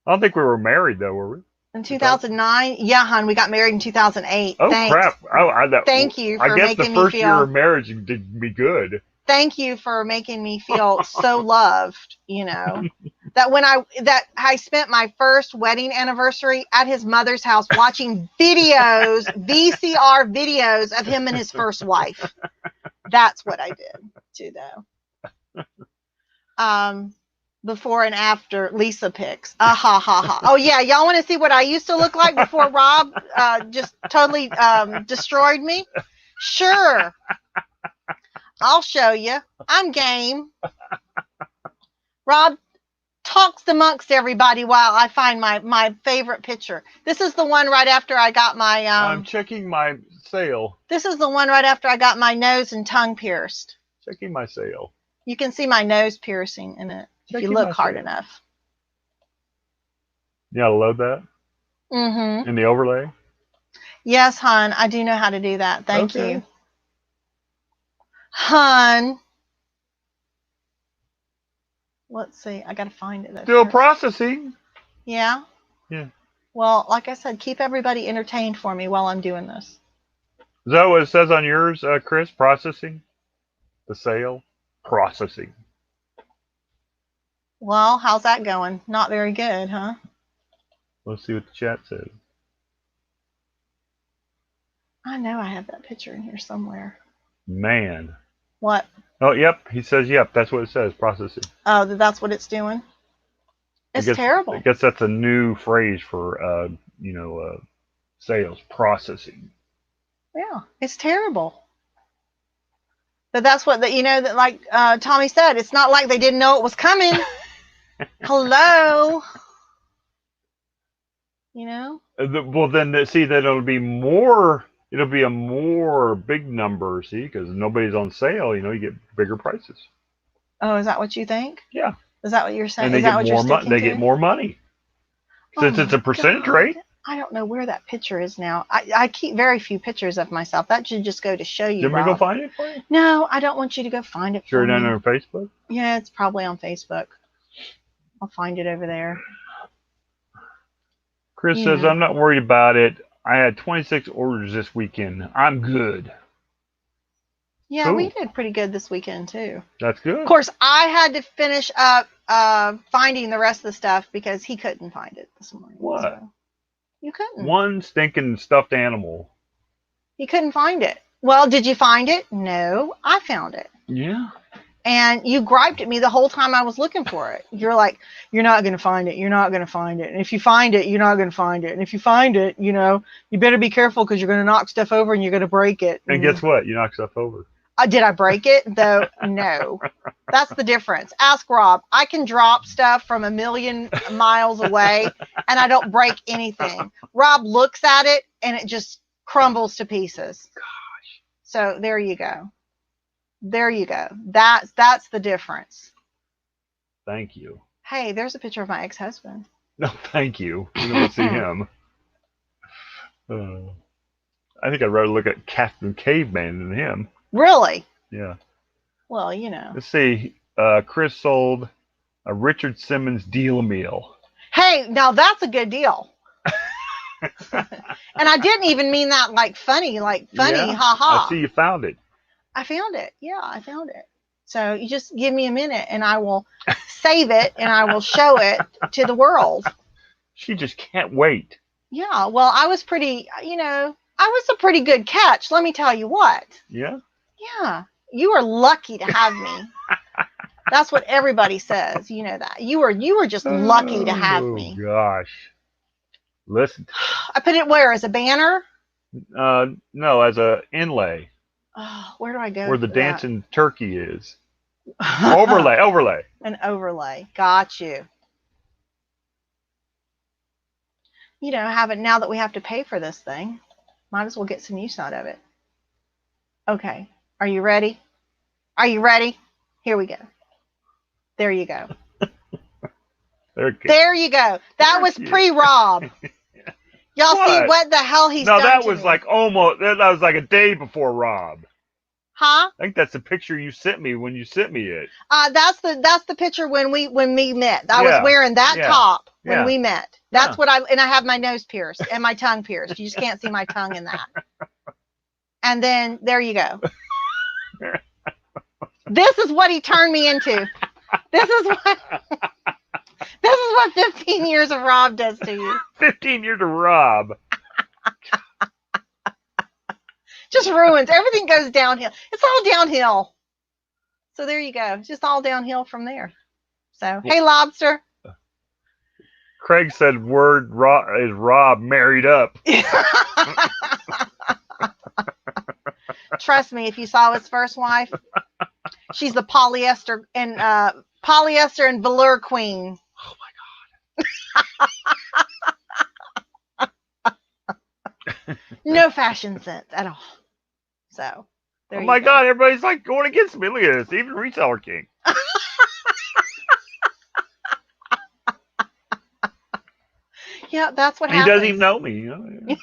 I don't think we were married though, were we? In 2009? Yeah, hon, we got married in 2008. Oh, Thanks. crap. Thank you for I guess making the me first feel. year of marriage did me good. Thank you for making me feel so loved, that I spent my first wedding anniversary at his mother's house watching videos, VCR videos of him and his first wife. That's what I did too, though. Before and after Lisa pics. Ha ha. Oh yeah, y'all want to see what I used to look like before Rob just totally destroyed me? Sure. I'll show you. I'm game. Rob talks amongst everybody while I find my favorite picture. This is the one right after I got my I'm checking my sale. This is the one right after I got my nose and tongue pierced. Checking my sale. You can see my nose piercing in it if you look hard enough. You gotta load that? Mm-hmm. In the overlay? Yes, hon. I do know how to do that. Thank you. Hon. Let's see. I got to find it. Still processing. Yeah? Yeah. Well, like I said, keep everybody entertained for me while I'm doing this. Is that what it says on yours, Chris? Processing? The sale? Processing. Well, how's that going? Not very good, huh? Let's see what the chat says. I know I have that picture in here somewhere. Man. What? Oh, yep. He says, yep. That's what it says. Processing. Oh, that's what it's doing? It's terrible. I guess that's a new phrase for, sales. Processing. Yeah, it's terrible. But that's what, that like Tommy said, it's not like they didn't know it was coming. Hello. Well, then, see, then it'll be a more big number, see, because nobody's on sale, you get bigger prices. Oh, is that what you think? Yeah. Is that what you're saying? And they get more money. Since it's a percentage rate. I don't know where that picture is now. I keep very few pictures of myself. That should just go to show you. Did we go find it for you? No, I don't want you to go find it. Sure, down on Facebook? Yeah, it's probably on Facebook. I'll find it over there. Chris says, I'm not worried about it. I had 26 orders this weekend. I'm good. Yeah, cool. We did pretty good this weekend, too. That's good. Of course, I had to finish up finding the rest of the stuff because he couldn't find it this morning. What? So. You couldn't. One stinking stuffed animal. He couldn't find it. Well, did you find it? No, I found it. Yeah. And you griped at me the whole time I was looking for it. You're like, you're not going to find it. You're not going to find it. And if you find it, you're not going to find it. And if you find it, you better be careful because you're going to knock stuff over and you're going to break it. And guess what? You knock stuff over. Did I break it? Though, no. That's the difference. Ask Rob. I can drop stuff from 1,000,000 miles away and I don't break anything. Rob looks at it and it just crumbles to pieces. Gosh. So there you go. There you go. That's the difference. Thank you. Hey, there's a picture of my ex-husband. No, thank you. We don't see him. I think I'd rather look at Captain Caveman than him. Really? Yeah. Well, Let's see. Chris sold a Richard Simmons deal meal. Hey, now that's a good deal. And I didn't even mean that like funny, Yeah, ha. I see you found it. I found it. Yeah, I found it. So you just give me a minute and I will save it and I will show it to the world. She just can't wait. Yeah, well, I was pretty, I was a pretty good catch. Let me tell you what. Yeah? Yeah, you are lucky to have me. That's what everybody says. You know that. You were just lucky to have me. Oh, gosh. Listen. I put it where? As a banner? No, as a inlay. Oh, where do I go? Where the dancing turkey is. Overlay. An overlay. Got you. Now that we have to pay for this thing, might as well get some use out of it. Okay. Are you ready? Are you ready? Here we go. There you go. There you go. That was pre-Rob. Y'all see what the hell he's done? No, that was like almost, that was like a day before Rob. Huh? I think that's the picture you sent me when you sent me it. That's the picture when we met. I was wearing that top when we met. That's what I have my nose pierced and my tongue pierced. You just can't see my tongue in that. And then there you go. This is what he turned me into. This is what This is what 15 years of Rob does to you. 15 years of Rob. Just ruins. Everything goes downhill. It's all downhill. So there you go. It's just all downhill from there. So, hey, Lobster. Craig said word is Rob married up. Trust me, if you saw his first wife, she's the polyester and velour queen. Oh my god. No fashion sense at all. So there oh my god, everybody's like going against me. Look at this, even Reseller King. Yeah, that's what he happens. Doesn't even know me. You know?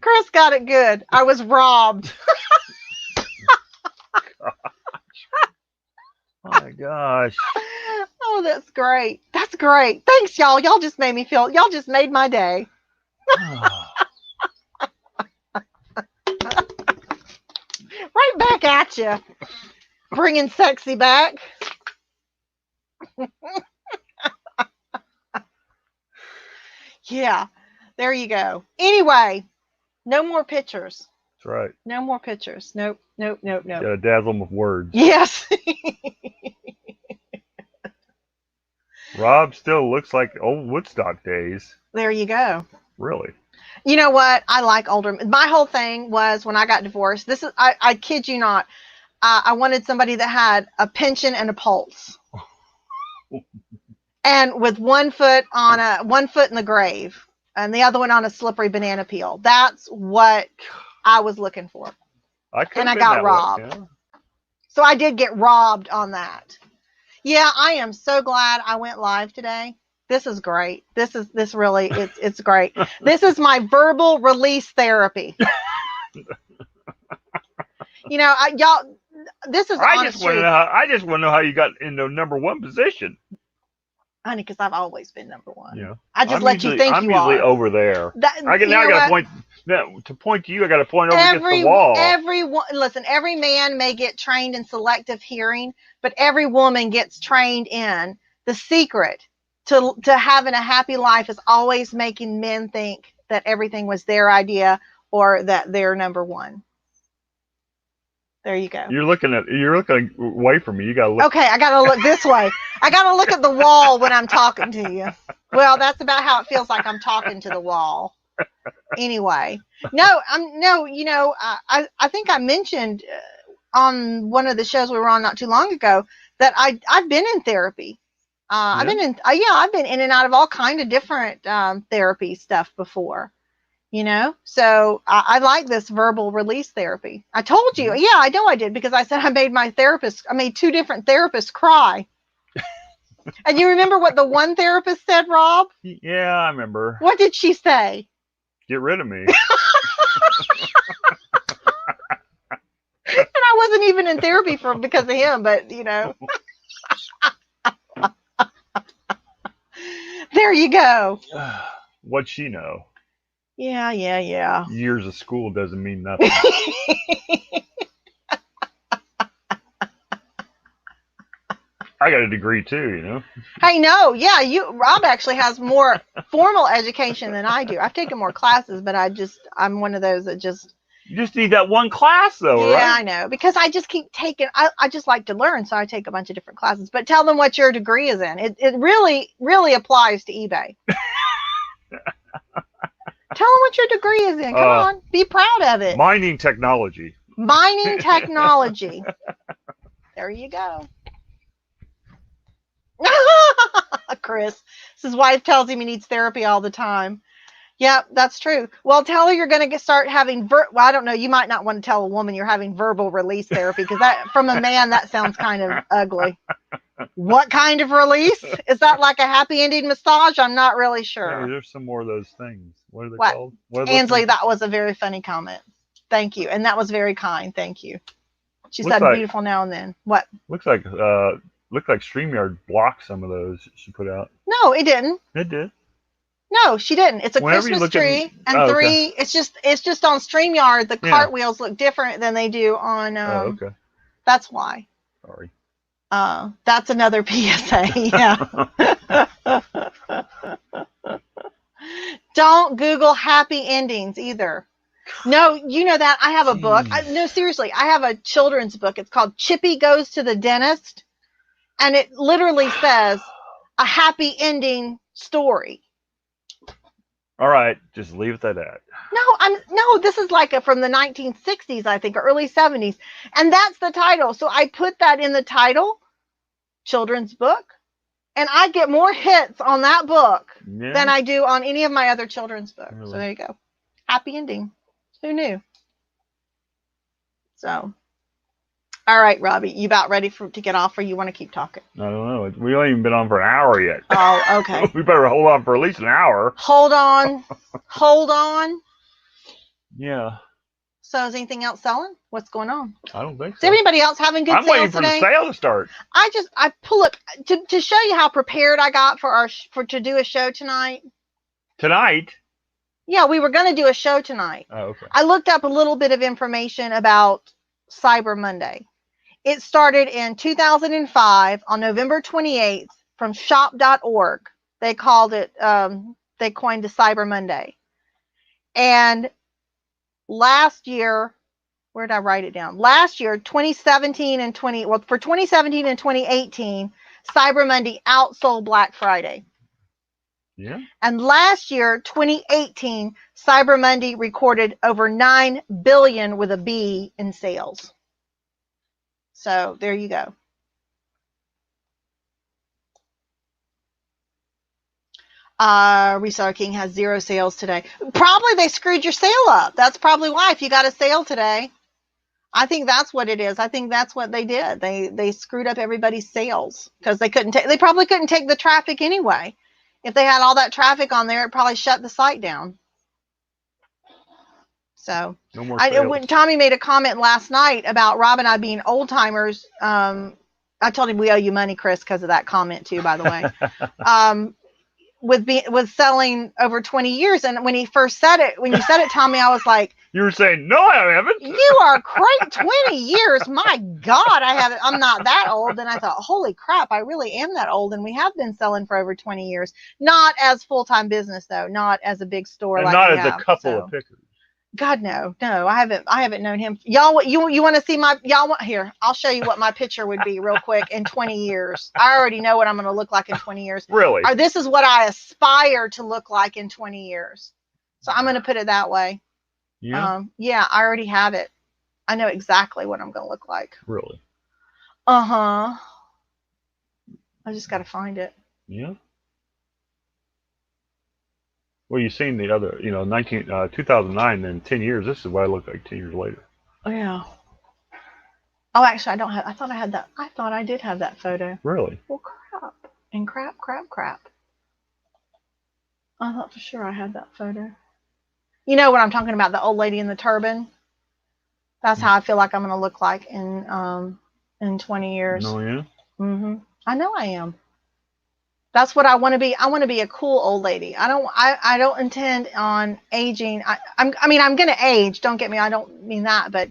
Chris got it good. I was robbed. Oh my gosh. Oh, that's great. That's great. Thanks, y'all. Y'all just made my day. Right back at you. Bringing sexy back. Yeah, there you go. Anyway, no more pictures. That's right. No more pictures. Nope. Gotta dazzle them with words. Yes. Rob still looks like old Woodstock days. There you go. Really? You know what? I like older. My whole thing was when I got divorced. This is, I kid you not. I wanted somebody that had a pension and a pulse, and with one foot in the grave, and the other one on a slippery banana peel. That's what I was looking for. And I got robbed. Yeah. So I did get robbed on that. Yeah, I am so glad I went live today. This is great. This really it's great. This is my verbal release therapy. You know, y'all. This is honest truth. I just want to know how you got into number one position. Honey, because I've always been number one. Yeah. I just let you think I'm you are. I'm usually over there. I got to point. No, to point to you, I got to point over against the wall. Every man may get trained in selective hearing, but every woman gets trained in the secret to having a happy life is always making men think that everything was their idea or that they're number one. There you go. You're looking away from me. You got to look. Okay, I got to look this way. I got to look at the wall when I'm talking to you. Well, that's about how it feels like I'm talking to the wall. Anyway, I think I mentioned on one of the shows we were on not too long ago that I've been in therapy. I've been in and out of all kind of different therapy stuff before. You know, so I like this verbal release therapy. I told you, yeah, I know I did, because I said I made two different therapists cry. And you remember what the one therapist said, Rob? Yeah, I remember. What did she say? Get rid of me. And I wasn't even in therapy because of him, but you know. There you go. What'd she know? Yeah. Years of school doesn't mean nothing. I got a degree too, you know. I know. Yeah, Rob actually has more formal education than I do. I've taken more classes, but I'm one of those that just. You just need that one class, though, right? Yeah, I know, because I just keep taking. I just like to learn, so I take a bunch of different classes. But tell them what your degree is in. It really applies to eBay. Tell them what your degree is in. Come on, be proud of it. Mining technology. Mining technology. There you go. Chris, his wife tells him he needs therapy all the time. Yeah, that's true. Well, tell her you're going to start having. Well, I don't know. You might not want to tell a woman you're having verbal release therapy, because that, from a man, that sounds kind of ugly. What kind of release? Is that like a happy ending massage? I'm not really sure. Yeah, there's some more of those things. What are they called? Ansley, that was a very funny comment. Thank you. And that was very kind. Thank you. She said beautiful now and then. What? Looks like StreamYard blocked some of those she put out. No, it didn't. It did. No, she didn't. It's a Christmas tree and three. Okay. It's just on StreamYard. The cartwheels look different than they do on. Okay. That's why. Sorry. That's another PSA. Yeah. Don't Google happy endings either. No, you know that. I have a book. No, seriously, I have a children's book. It's called Chippy Goes to the Dentist. And it literally says a happy ending story. All right, just leave it at that. No, this is like from the 1960s, I think, or early 70s. And that's the title. So I put that in the title, children's book. And I get more hits on that book than I do on any of my other children's books. Really? So there you go. Happy ending. Who knew? So, all right, Robbie, you about ready to get off, or you want to keep talking? I don't know. We haven't even been on for an hour yet. Oh, okay. We better hold on for at least an hour. Hold on. Hold on. Yeah. So is anything else selling? What's going on? I don't think so. Is everybody else having good sales today? I'm waiting for the sale to start. I pull up to show you how prepared I got to do a show tonight. Tonight? Yeah, we were going to do a show tonight. Oh, okay. I looked up a little bit of information about Cyber Monday. It started in 2005 on November 28th from shop.org. They called it, they coined the Cyber Monday. And last year, where did I write it down? Last year, 2017 and 2018, Cyber Monday outsold Black Friday. Yeah. And last year, 2018, Cyber Monday recorded over $9 billion with a B in sales. So there you go. Reseller King has 0 sales today. Probably they screwed your sale up. That's probably why. If you got a sale today, I think that's what it is. I think that's what they did. They screwed up everybody's sales because they probably couldn't take the traffic anyway. If they had all that traffic on there, it probably shut the site down. So no more sales. When Tommy made a comment last night about Rob and I being old timers, I told him we owe you money, Chris, because of that comment too, by the way. With selling over 20 years, and when you said it, Tommy, I was like, you were saying, no, I haven't. You are great. 20 years. My God, I haven't. I'm not that old. And I thought, holy crap, I really am that old. And we have been selling for over 20 years. Not as full-time business, though. Not as a big store. And like not we as have, a couple of pickers. God, no. I haven't known him. Y'all, you want to see here, I'll show you what my picture would be real quick in 20 years. I already know what I'm going to look like in 20 years. Really? Or this is what I aspire to look like in 20 years. So I'm going to put it that way. Yeah. Yeah, I already have it. I know exactly what I'm going to look like. Really? Uh-huh. I just got to find it. Yeah. Well, you've seen the other, 2009, then 10 years. This is what I look like 10 years later. Oh, yeah. Oh, actually, I thought I did have that photo. Really? Well, crap. And crap. I thought for sure I had that photo. You know what I'm talking about, the old lady in the turban? That's how I feel like I'm going to look like in 20 years. Oh, yeah? Mm-hmm. I know I am. That's what I want to be. I want to be a cool old lady. I don't intend on aging. I'm going to age. Don't get me. I don't mean that, but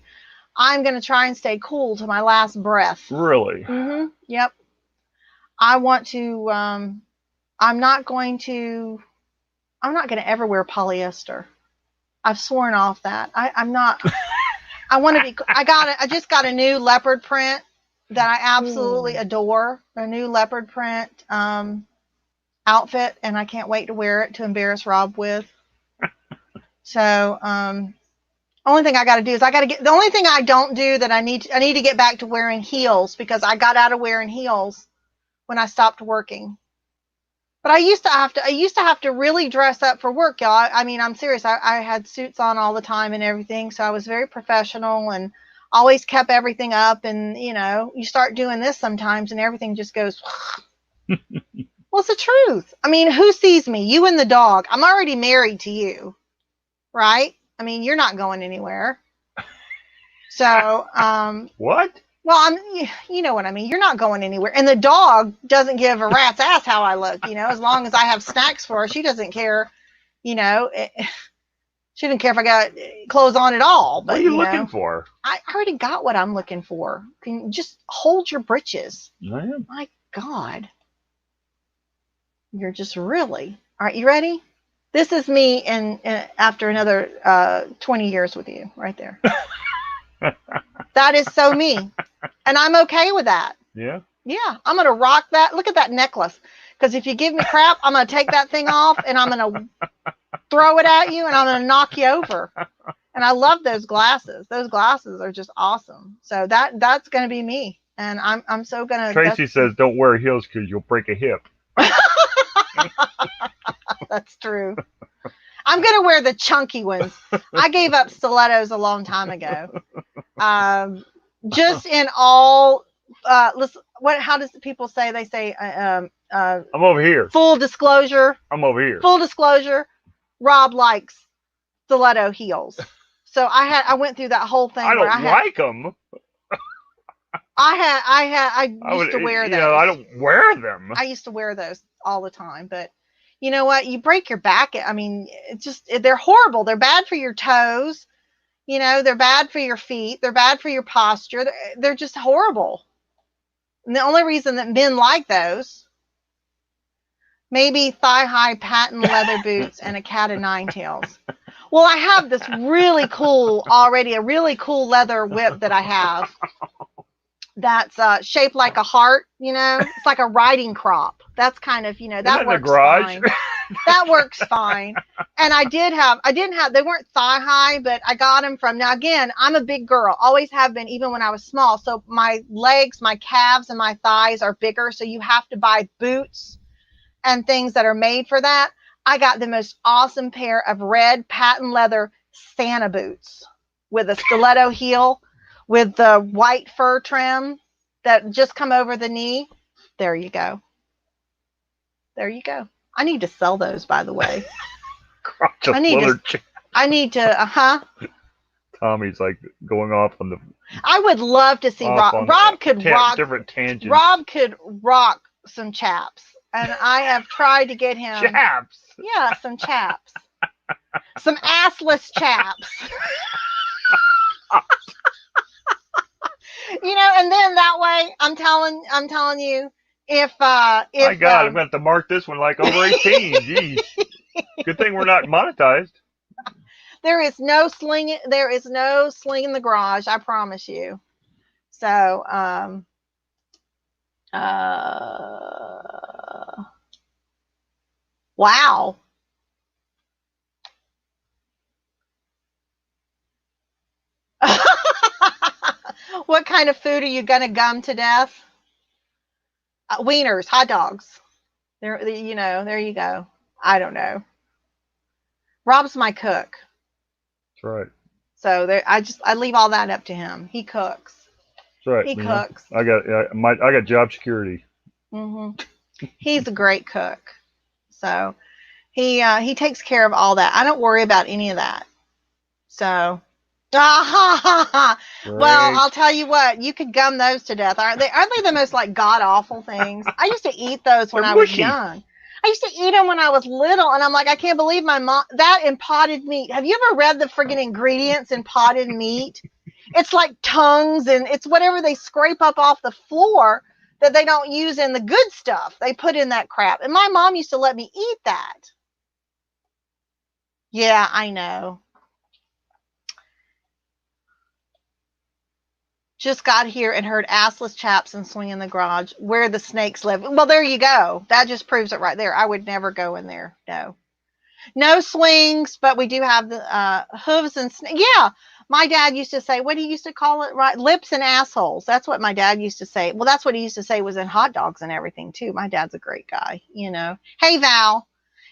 I'm going to try and stay cool to my last breath. Really? Mm-hmm. Yep. I want to. I'm not going to ever wear polyester. I've sworn off that. I'm not. I want to be. I just got a new leopard print that I absolutely adore. A new leopard print outfit, and I can't wait to wear it to embarrass Rob with. So, only thing I got to do is the only thing I don't do that I need to get back to wearing heels, because I got out of wearing heels when I stopped working. But I used to have to really dress up for work, y'all. I mean, I'm serious. I had suits on all the time and everything, so I was very professional and always kept everything up. And you start doing this sometimes, and everything just goes. Well, it's the truth. I mean, who sees me? You and the dog. I'm already married to you, right? I mean, you're not going anywhere. So, what? Well, you know what I mean. You're not going anywhere. And the dog doesn't give a rat's ass how I look, as long as I have snacks for her. She doesn't care, She didn't care if I got clothes on at all. What But are you looking for? I already got what I'm looking for. Can you just hold your britches? I am. My God, you're just really. All right, you ready? This is me in after another 20 years with you, right there. That is so me, and I'm okay with that. Yeah. Yeah, I'm gonna rock that. Look at that necklace. Because if you give me crap, I'm gonna take that thing off and I'm gonna throw it at you and I'm gonna knock you over. And I love those glasses. Those glasses are just awesome. So that's gonna be me. And I'm so gonna. Tracy says don't wear heels because you'll break a hip. That's true. I'm gonna wear the chunky ones. I gave up stilettos a long time ago. Just in all. Listen, how does people say? They say, I'm over here. Full disclosure. I'm over here. Full disclosure. Rob likes stiletto heels, so I went through that whole thing. I don't like them. I used to wear those. I don't wear them. I used to wear those all the time, but you know what? You break your back. I mean, they're horrible. They're bad for your toes. They're bad for your feet. They're bad for your posture. They're just horrible. And the only reason that men like those, maybe thigh-high patent leather boots and a cat of nine tails. Well, I have this a really cool leather whip that I have that's shaped like a heart, It's like a riding crop. That's kind of, that works fine. That works fine. And I didn't have, they weren't thigh high, but I got them from, now again, I'm a big girl, always have been, even when I was small. So my legs, my calves and my thighs are bigger. So you have to buy boots and things that are made for that. I got the most awesome pair of red patent leather Santa boots with a stiletto heel with the white fur trim that just come over the knee. There you go. There you go. I need to sell those, by the way. I need to, Tommy's like going off on the. I would love to see Rob. Rob could rock different tangents. Rob could rock some chaps, and I have tried to get him chaps. Yeah, some chaps, some assless chaps. And then that way, I'm telling you, if my God, I'm going to have to mark this one like over 18. Jeez. Good thing we're not monetized. There is no sling in the garage, I promise you. So, wow. What kind of food are you going to gum to death? Wieners, hot dogs. There you go. I don't know. Rob's my cook. That's right. So I leave all that up to him. He cooks. That's right. He cooks. I got job security. Mm-hmm. He's a great cook. So he takes care of all that. I don't worry about any of that. So well, I'll tell you what, you could gum those to death. Aren't they the most like god awful things? I used to eat those when I was young. I used to eat them when I was little, and I'm like, I can't believe my mom, that in potted meat. Have you ever read the friggin' ingredients in potted meat? It's like tongues, and it's whatever they scrape up off the floor that they don't use in the good stuff. They put in that crap. And my mom used to let me eat that. Yeah, I know. Just got here and heard assless chaps and swing in the garage where the snakes live. Well, there you go. That just proves it right there. I would never go in there. No swings, but we do have the hooves and yeah. My dad used to say, what he used to call it, right? Lips and assholes. That's what my dad used to say. Well, that's what he used to say was in hot dogs and everything too. My dad's a great guy, Hey, Val.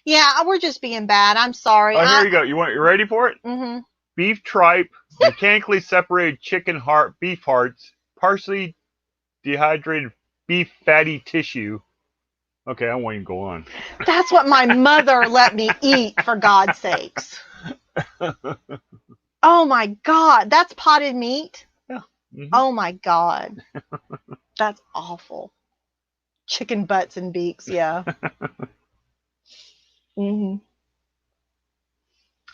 Yeah, we're just being bad. I'm sorry. Oh, here you go. You ready for it? Mm-hmm. Beef tripe, mechanically separated beef hearts, partially dehydrated beef fatty tissue. Okay, I won't even go on. That's what my mother let me eat, for God's sakes. Oh my God, that's potted meat? Yeah. Mm-hmm. Oh my God. That's awful. Chicken butts and beaks, yeah. Mm-hmm.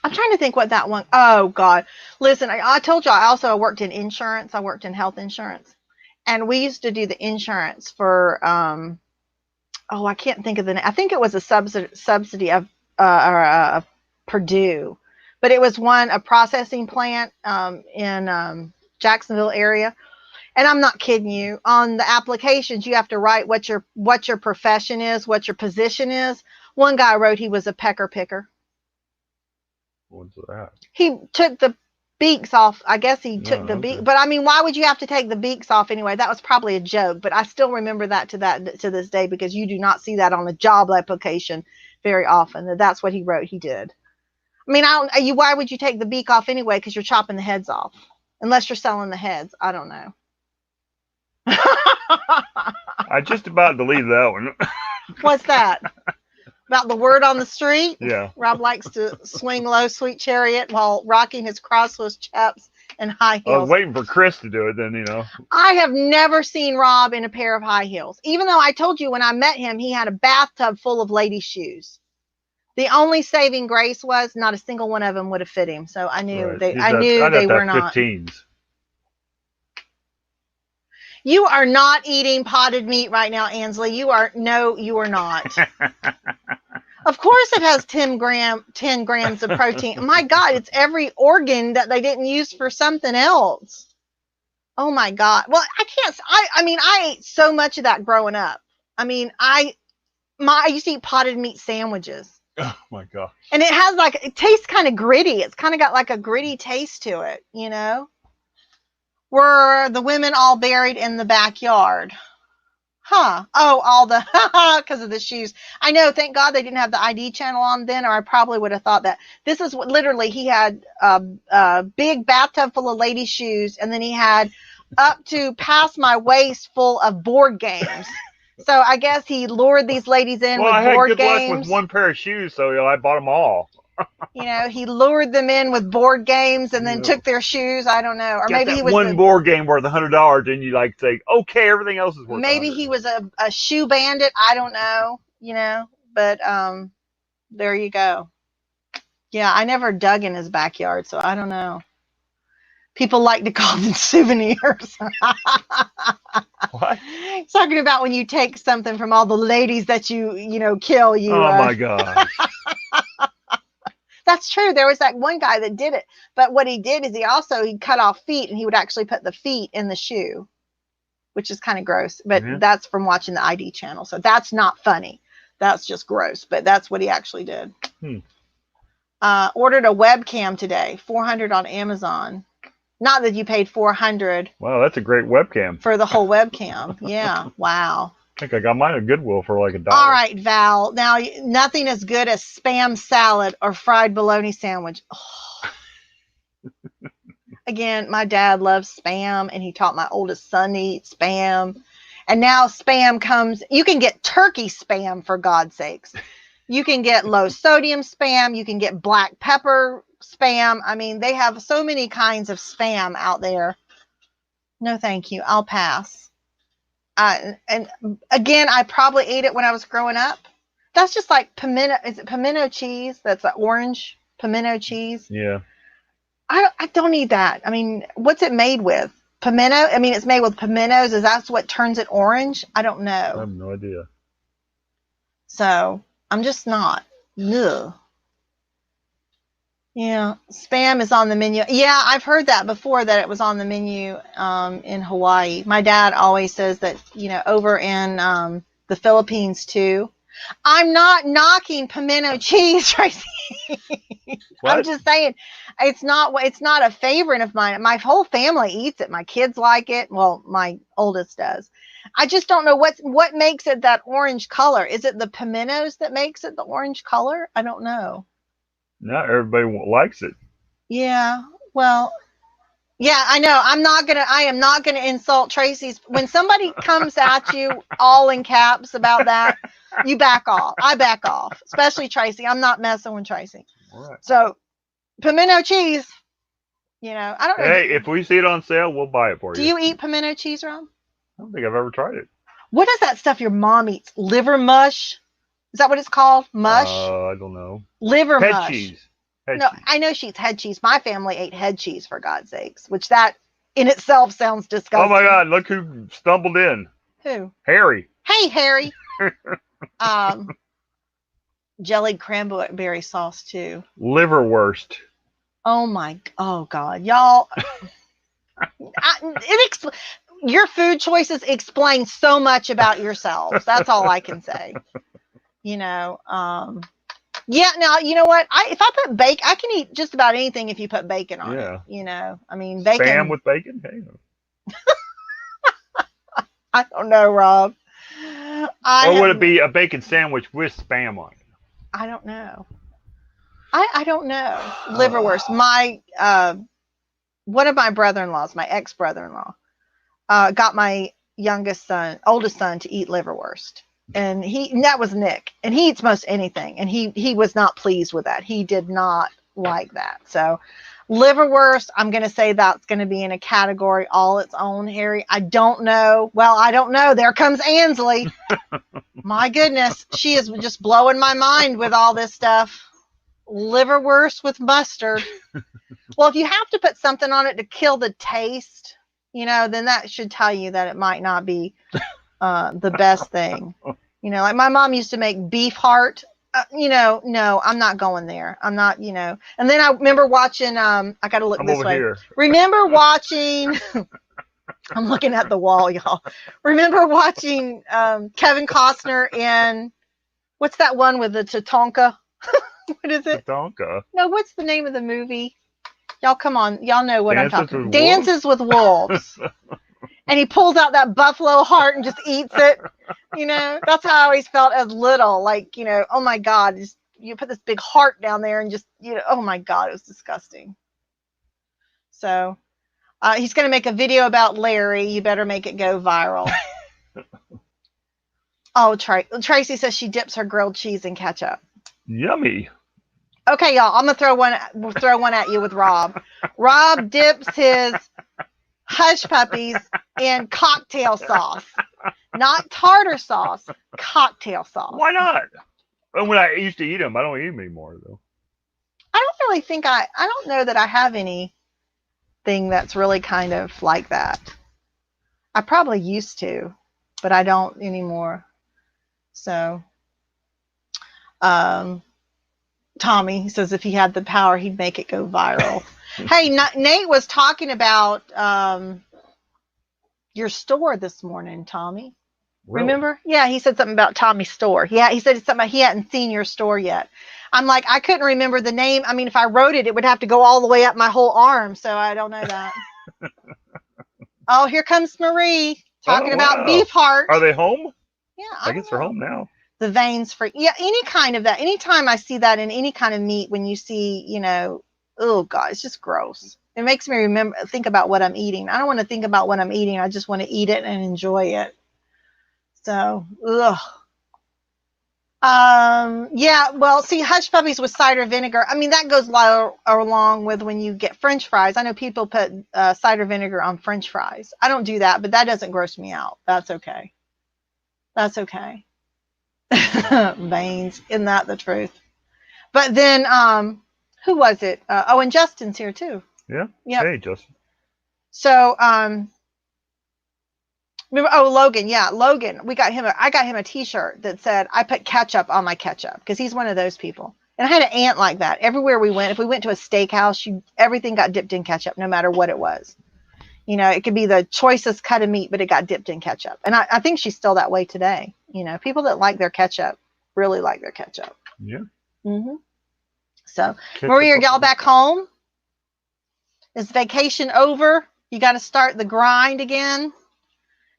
I'm trying to think what that one. Oh God, listen, I told you I also worked in insurance. I worked in health insurance, and we used to do the insurance for oh, I can't think of the name. I think it was a subsidy of Purdue, but it was a processing plant in Jacksonville area. And I'm not kidding you. On the applications, you have to write what your profession is, what your position is. One guy wrote he was a pecker picker. What's that? He took the beaks off. I guess he took the okay. beak. But I mean, why would you have to take the beaks off anyway? That was probably a joke. But I still remember that to this day, because you do not see that on the job application very often. That's what he wrote he did. I mean, why would you take the beak off anyway? Because you're chopping the heads off, unless you're selling the heads. I don't know. I just about deleted that one. What's that? About the word on the street? Yeah. Rob likes to swing low, sweet chariot while rocking his crossless chaps and high I was heels. waiting for Chris to do it, then, you know. I have never seen Rob in a pair of high heels. Even though I told you when I met him, he had a bathtub full of ladies' shoes. The only saving grace was not a single one of them would have fit him. So I knew Right. they were not. 15s. You are not eating potted meat right now, Ansley. You are not. Of course it has 10 grams of protein. My God, it's every organ that they didn't use for something else. Oh my God. Well, I mean, I ate so much of that growing up. I mean, I used to eat potted meat sandwiches. Oh my God. And it tastes kind of gritty. It's kind of got like a gritty taste to it, you know? Were the women all buried in the backyard? Huh. Oh, because of the shoes. I know, thank God they didn't have the ID channel on then, or I probably would have thought that. This is what literally he had a big bathtub full of ladies' shoes, and then he had up to past my waist full of board games. So I guess he lured these ladies in with board games. I had good luck with one pair of shoes, so I bought them all. You know, he lured them in with board games and then took their shoes. I don't know. Or maybe he was one board game worth $100, and you say, okay, everything else is worth. Maybe he was a shoe bandit. I don't know. You know, but there you go. Yeah, I never dug in his backyard, so I don't know. People like to call them souvenirs. What? He's talking about when you take something from all the ladies that you kill. Oh my God. That's true. There was that one guy that did it. But what he did is he cut off feet, and he would actually put the feet in the shoe, which is kind of gross. But that's from watching the ID channel. So that's not funny. That's just gross. But that's what he actually did. Ordered a webcam today, $400 on Amazon. Not that you paid $400. Wow, that's a great webcam. For the whole webcam. Yeah. Wow. I think I got mine at Goodwill for like $1. All right, Val. Now, nothing as good as Spam salad or fried bologna sandwich. Oh. Again, my dad loves Spam, and he taught my oldest son to eat Spam. And now Spam comes. You can get turkey Spam, for God's sakes. You can get low sodium Spam. You can get black pepper Spam. I mean, they have so many kinds of Spam out there. No, thank you. I'll pass. And again, I probably ate it when I was growing up. That's just like pimento. Is it pimento cheese? That's the orange pimento cheese. Yeah. I don't eat that. I mean, what's it made with? Pimento? I mean, it's made with pimentos. Is that what turns it orange? I don't know. I have no idea. So I'm just not. Ugh. Yeah, Spam is on the menu. Yeah, I've heard that before, that it was on the menu in Hawaii. My dad always says that, over in the Philippines too. I'm not knocking pimento cheese, Tracy. I'm just saying it's not a favorite of mine. My whole family eats it. My kids like it. Well, my oldest does. I just don't know what makes it that orange color. Is it the pimentos that makes it the orange color? I don't know. Not everybody likes it. Yeah, well, yeah, I know. I am not gonna insult Tracy's. When somebody comes at you all in caps about that, you back off. I back off, especially Tracy. I'm not messing with Tracy. All right. So, pimento cheese. I don't know. Hey, if we see it on sale, we'll buy it for you. Do you eat pimento cheese, Rob? I don't think I've ever tried it. What is that stuff your mom eats? Liver mush? Is that what it's called? Mush? I don't know. Liver Head mush. cheese. Head No, cheese. I know she eats head cheese. My family ate head cheese, for God's sakes, which that in itself sounds disgusting. Oh my God! Look who stumbled in. Who? Harry. Hey, Harry. Jellied cranberry sauce too. Liverwurst. Oh God, y'all. Your food choices explain so much about yourselves. That's all I can say. You know, yeah. Now you know what? If I put bacon, I can eat just about anything if you put bacon on Yeah. it. You know, I mean, bacon. Spam with bacon. Hey. I don't know, Rob. Or would it be a bacon sandwich with spam on it? I don't know. I don't know. Liverwurst. My one of my brother-in-laws, my ex-brother-in-law, got my oldest son to eat liverwurst. And that was Nick. And he eats most anything. And he was not pleased with that. He did not like that. So liverwurst, I'm going to say that's going to be in a category all its own, Harry. I don't know. Well, I don't know. There comes Ansley. My goodness. She is just blowing my mind with all this stuff. Liverwurst with mustard. Well, if you have to put something on it to kill the taste, you know, then that should tell you that it might not be the best thing. You know, like my mom used to make beef heart. You know, no, I'm not going there. I'm not, you know. And then I remember watching, I got to look I'm this over way. here. Remember watching, I'm looking at the wall, y'all. Remember watching Kevin Costner in, what's that one with the Tatanka? What is it? Tatanka. No, what's the name of the movie? Y'all come on. Y'all know what I'm talking about. Wolves? Dances with Wolves. And he pulls out that buffalo heart and just eats it. You know, that's how I always felt as little. Like, you know, oh my God, you put this big heart down there and just, you know, oh my God, it was disgusting. So he's going to make a video about Larry. You better make it go viral. Oh, Tracy says she dips her grilled cheese in ketchup. Yummy. Okay, y'all, I'm going to throw one at you with Rob. Rob dips his hush puppies in cocktail sauce. Not tartar sauce, cocktail sauce. Why not? When I used to eat them, I don't eat them anymore, though. I don't really think I don't know that I have anything that's really kind of like that. I probably used to, but I don't anymore. So, Tommy says if he had the power, he'd make it go viral. Hey, Nate was talking about your store this morning, Tommy. Really? Remember? Yeah, he said something about Tommy's store. Yeah, he said something about he hadn't seen your store yet. I'm like, I couldn't remember the name. I mean, if I wrote it, it would have to go all the way up my whole arm, so I don't know that. Oh, here comes Marie talking about beef heart. Are they home? Yeah, I guess they're home now. The veins for any kind of that. Anytime I see that in any kind of meat, when you see, you know, oh God, it's just gross. It makes me think about what I'm eating. I don't want to think about what I'm eating. I just want to eat it and enjoy it. So, ugh. Yeah, well, see, hush puppies with cider vinegar. I mean, that goes along with when you get French fries. I know people put cider vinegar on French fries. I don't do that, but that doesn't gross me out. That's okay. That's okay. Veins, isn't that the truth? But then, who was it? And Justin's here too. Yeah. Yep. Hey, Justin. So, remember? Oh, Logan. Yeah, Logan. I got him a T-shirt that said, "I put ketchup on my ketchup," because he's one of those people. And I had an aunt like that. Everywhere we went, if we went to a steakhouse, everything got dipped in ketchup, no matter what it was. You know, it could be the choicest cut of meat, but it got dipped in ketchup. And I think she's still that way today. You know, people that like their ketchup really like their ketchup. Yeah. Mm-hmm. So, Marie, are y'all back home? Is vacation over? You got to start the grind again?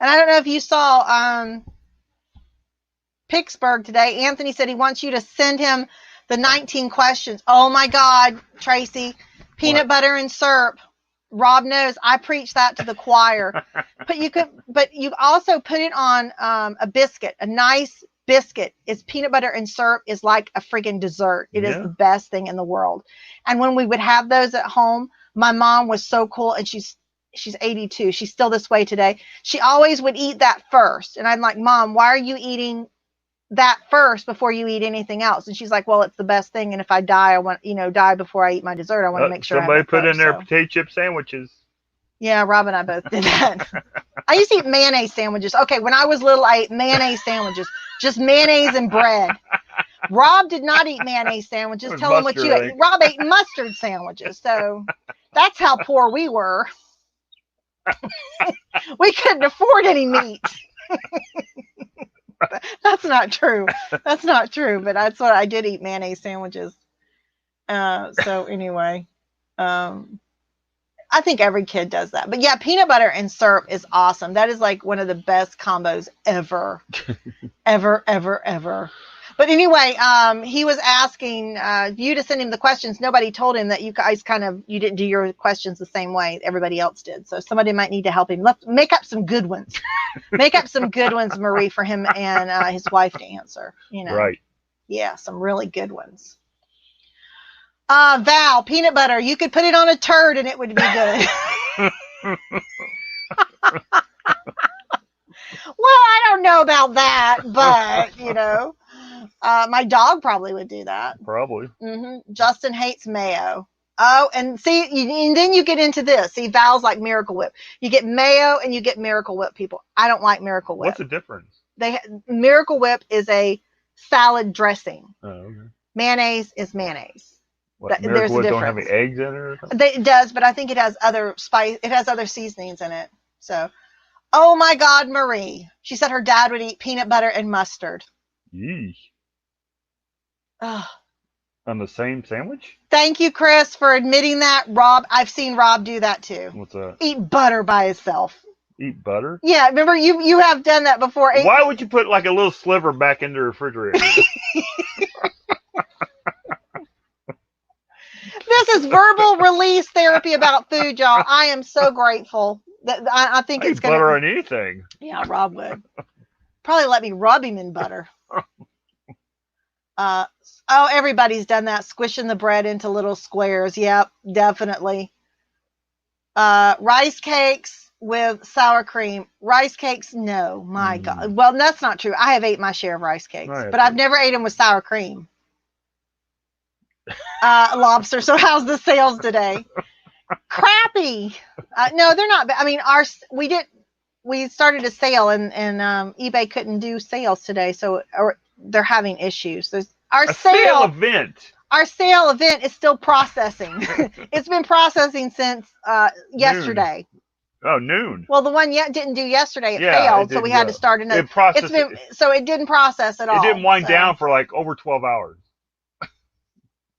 And I don't know if you saw Pittsburgh today. Anthony said he wants you to send him the 19 questions. Oh, my God, Tracy. Peanut butter and syrup. Rob knows I preach that to the choir. But you also put it on a biscuit. A nice biscuit is peanut butter and syrup is like a freaking dessert. It is the best thing in the world. And when we would have those at home, my mom was so cool, and she's 82. She's still this way today. She always would eat that first. And I'm like, Mom, why are you eating that first before you eat anything else. And she's like, well, it's the best thing. And if I die, I want, die before I eat my dessert. I want to make sure I have Somebody it put in first, their so. potato chip sandwiches. Yeah, Rob and I both did that. I used to eat mayonnaise sandwiches. Okay, when I was little, I ate mayonnaise sandwiches. Just mayonnaise and bread. Rob did not eat mayonnaise sandwiches. Tell him what you ate. Rob ate mustard sandwiches. So that's how poor we were. We couldn't afford any meat. That's not true. That's not true. But that's what I did, eat mayonnaise sandwiches. So anyway, I think every kid does that. But yeah, peanut butter and syrup is awesome. That is like one of the best combos ever. ever. But anyway, he was asking you to send him the questions. Nobody told him that you guys you didn't do your questions the same way everybody else did. So somebody might need to help him. Let's make up some good ones. Make up some good ones, Marie, for him and his wife to answer. Right. Yeah, some really good ones. Val, peanut butter. You could put it on a turd and it would be good. Well, I don't know about that, but my dog probably would do that. Probably. Justin hates mayo. Oh, and see, and then you get into this. See, Val's like Miracle Whip. You get mayo and you get Miracle Whip. People, I don't like Miracle Whip. What's the difference? Miracle Whip is a salad dressing. Oh, okay. Mayonnaise is mayonnaise. What, Miracle Whip don't have any eggs in it or something? It does, but I think it has other spice. It has other seasonings in it. So, oh my God, Marie. She said her dad would eat peanut butter and mustard. Yeesh. Ugh. On the same sandwich? Thank you, Chris, for admitting that. Rob, I've seen Rob do that too. What's that? Eat butter by itself. Eat butter? Yeah, remember you have done that before. Why would you put like a little sliver back in the refrigerator? This is verbal release therapy about food, y'all. I am so grateful that I think it's going to butter on anything. Yeah, Rob would probably let me rub him in butter. Everybody's done that, squishing the bread into little squares. Yep, definitely. Rice cakes with sour cream. Rice cakes, no, my God. Well, that's not true. I have ate my share of rice cakes, but I've never ate them with sour cream. Lobster. So how's the sales today? Crappy. No, they're not. I mean, we started a sale and eBay couldn't do sales today, so they're having issues. Our sale event. Our sale event is still processing. It's been processing since yesterday. Noon. Well, the one didn't do yesterday. It failed, so we had to start another. So it didn't process at all. It didn't wind down for like over 12 hours.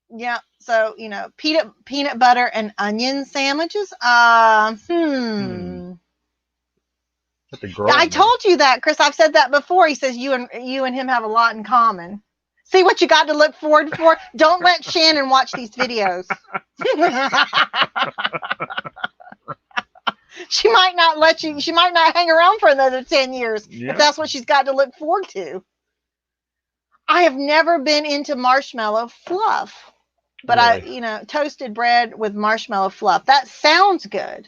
Yeah. So, peanut butter and onion sandwiches. I told you that, Chris. I've said that before. He says you and him have a lot in common. See what you got to look forward for? Don't let Shannon watch these videos. She might not hang around for another 10 years if that's what she's got to look forward to. I have never been into marshmallow fluff. But really? Toasted bread with marshmallow fluff. That sounds good.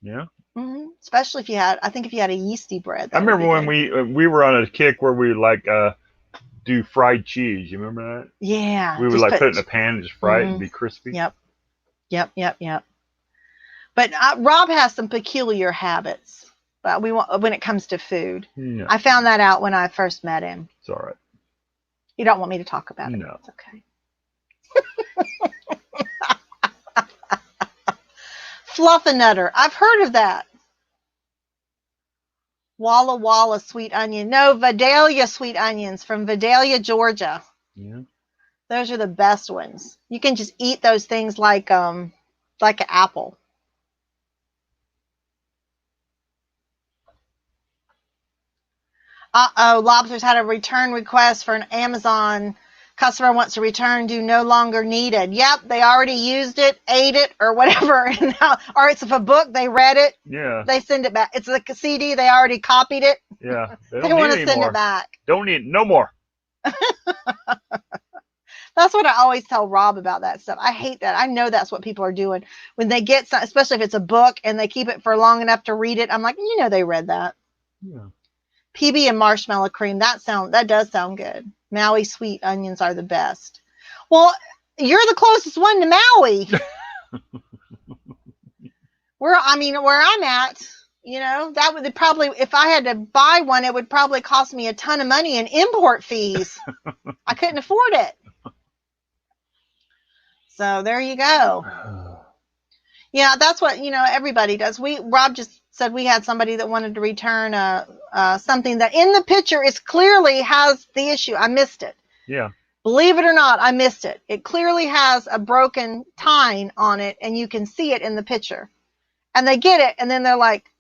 Yeah. Mm-hmm. Especially if you had a yeasty bread. I remember when we were on a kick where we do fried cheese. You remember that? Yeah. We would put it in a pan and just fry it and be crispy. Yep. But Rob has some peculiar habits. But when it comes to food, I found that out when I first met him. It's all right. You don't want me to talk about it? No. It's okay. Fluffernutter. I've heard of that. Walla Walla sweet onion. No, Vidalia sweet onions from Vidalia, Georgia. Yeah. Those are the best ones. You can just eat those things like an apple. Lobsters had a return request for an Amazon customer wants to return due no longer needed. Yep, they already used it, ate it, or whatever. Or it's a book, they read it. Yeah. They send it back. It's like a CD, they already copied it. Yeah. They want to send it back. Don't need no more. That's what I always tell Rob about that stuff. I hate that. I know that's what people are doing when they get some, especially if it's a book and they keep it for long enough to read it. I'm like, they read that. Yeah. PB and marshmallow cream. That does sound good. Maui sweet onions are the best. Well, you're the closest one to Maui. Where I'm at, that would probably, if I had to buy one, it would probably cost me a ton of money in import fees. I couldn't afford it. So there you go. Yeah, that's what, everybody does. Rob just said we had somebody that wanted to return something that in the picture is clearly has the issue. I missed it. Yeah. Believe it or not, I missed it. It clearly has a broken tine on it, and you can see it in the picture. And they get it, and then they're like,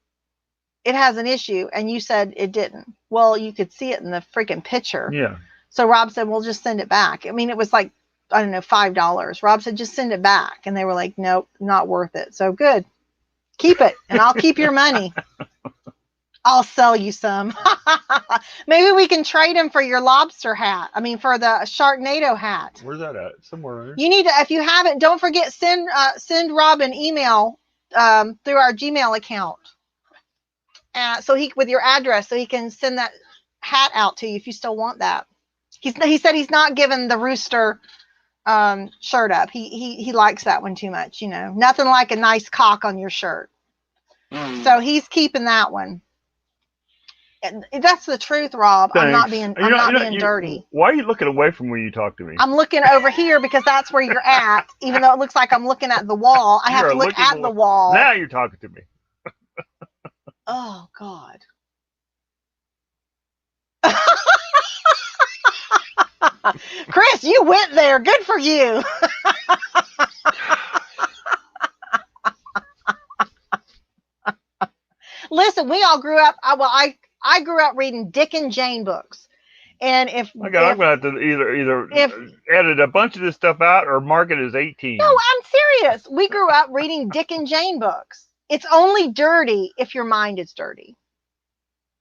it has an issue, and you said it didn't. Well, you could see it in the freaking picture. Yeah. So Rob said, well, just send it back. I mean, it was like, I don't know, $5. Rob said, just send it back. And they were like, nope, not worth it. So good. Keep it, and I'll keep your money. I'll sell you some. Maybe we can trade them for your lobster hat. I mean, for the Sharknado hat. Where's that at? Somewhere. You need to, if you haven't, don't forget, send Rob an email through our Gmail account. With your address, so he can send that hat out to you if you still want that. He said he's not giving the rooster shirt up. He likes that one too much. Nothing like a nice cock on your shirt. So he's keeping that one. And that's the truth, Rob. Thanks. I'm not being dirty. Why are you looking away from when you talk to me? I'm looking over here because that's where you're at. Even though it looks like I'm looking at the wall, I have to look at the wall. Now you're talking to me. Oh, God. Chris, you went there. Good for you. Listen, we all grew up. I grew up reading Dick and Jane books. And I'm going to have to either edit a bunch of this stuff out or mark it as 18. No, I'm serious. We grew up reading Dick and Jane books. It's only dirty if your mind is dirty.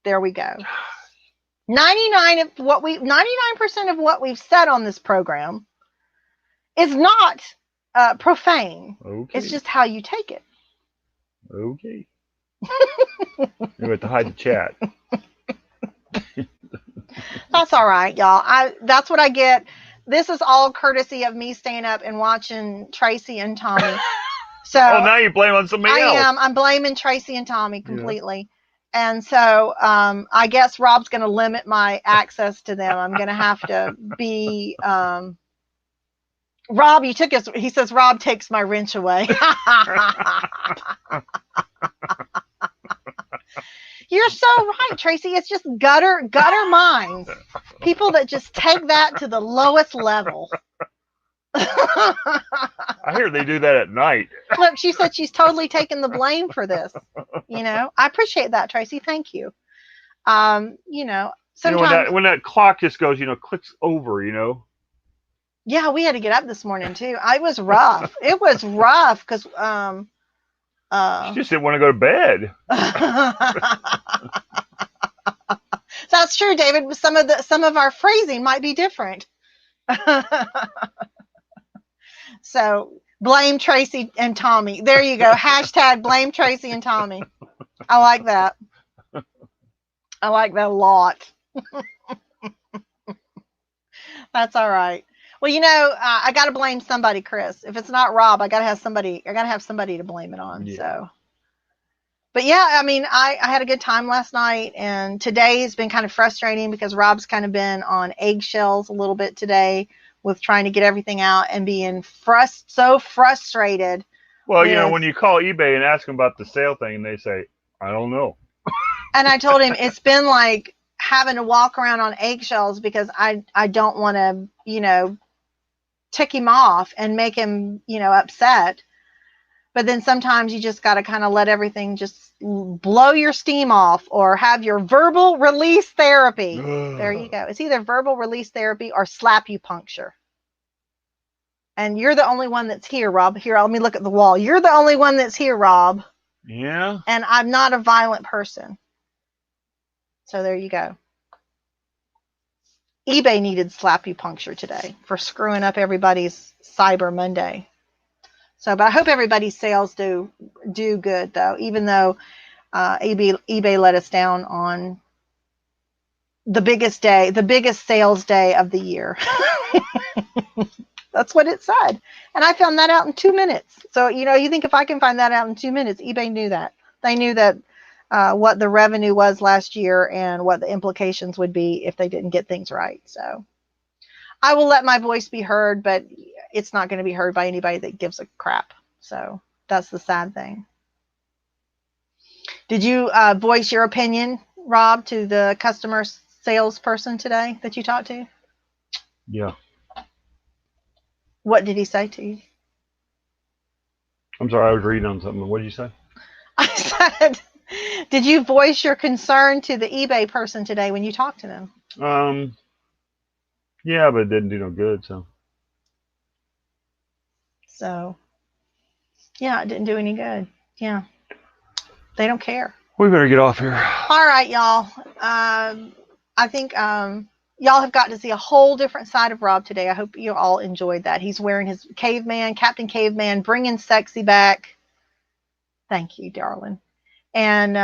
There we go. 99% of what we've said on this program is not profane. Okay. It's just how you take it. Okay. You have to hide the chat. That's all right, y'all. That's what I get. This is all courtesy of me staying up and watching Tracy and Tommy. So now you blame on somebody else. I'm blaming Tracy and Tommy completely. Yeah. And so I guess Rob's going to limit my access to them. I'm going to have to be Rob, he says Rob takes my wrench away. You're so right, Tracy. It's just gutter minds. People that just take that to the lowest level. I hear they do that at night. Look, she said she's totally taking the blame for this. I appreciate that, Tracy. Thank you. Sometimes when that clock just goes, clicks over, Yeah, we had to get up this morning too. It was rough. It was rough because she just didn't want to go to bed. That's true, David. Some of our phrasing might be different. So blame Tracy and Tommy. There you go. # blame Tracy and Tommy. I like that. I like that a lot. That's all right. Well, I got to blame somebody, Chris. If it's not Rob, I got to have somebody to blame it on. Yeah. So, but yeah, I mean, I had a good time last night, and today has been kind of frustrating because Rob's kind of been on eggshells a little bit today with trying to get everything out and being so frustrated. Well, when you call eBay and ask them about the sale thing, they say, I don't know. And I told him it's been like having to walk around on eggshells because I don't want to, tick him off and make him, upset. But then sometimes you just got to kind of let everything just blow your steam off or have your verbal release therapy. There you go. It's either verbal release therapy or slapupuncture. And you're the only one that's here, Rob. Here, let me look at the wall. You're the only one that's here, Rob. Yeah. And I'm not a violent person. So there you go. eBay needed slapupuncture today for screwing up everybody's Cyber Monday. So, but I hope everybody's sales do good though, even though eBay let us down on the biggest day, the biggest sales day of the year. That's what it said. And I found that out in 2 minutes. So, you think if I can find that out in 2 minutes, eBay knew that. They knew that what the revenue was last year and what the implications would be if they didn't get things right. So I will let my voice be heard, but it's not going to be heard by anybody that gives a crap. So that's the sad thing. Did you voice your opinion, Rob, to the customer salesperson today that you talked to? Yeah. What did he say to you? I'm sorry, I was reading on something. What did you say? I said, did you voice your concern to the eBay person today when you talked to them? Yeah, but it didn't do no good, so. So, yeah, it didn't do any good. Yeah. They don't care. We better get off here. All right, y'all. I think y'all have got to see a whole different side of Rob today. I hope you all enjoyed that. He's wearing his Captain Caveman, bringing sexy back. Thank you, darling. And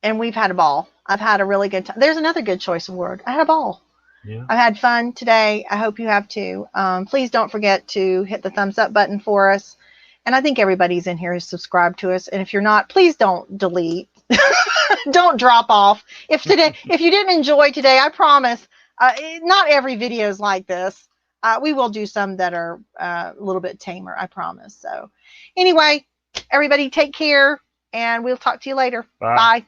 and we've had a ball. I've had a really good time. There's another good choice of word. I had a ball. Yeah. I've had fun today. I hope you have too. Please don't forget to hit the thumbs up button for us. And I think everybody's in here who's subscribed to us. And if you're not, please don't delete. Don't drop off. If you didn't enjoy today, I promise, not every video is like this. We will do some that are a little bit tamer, I promise. So anyway, everybody take care, and we'll talk to you later. Bye. Bye.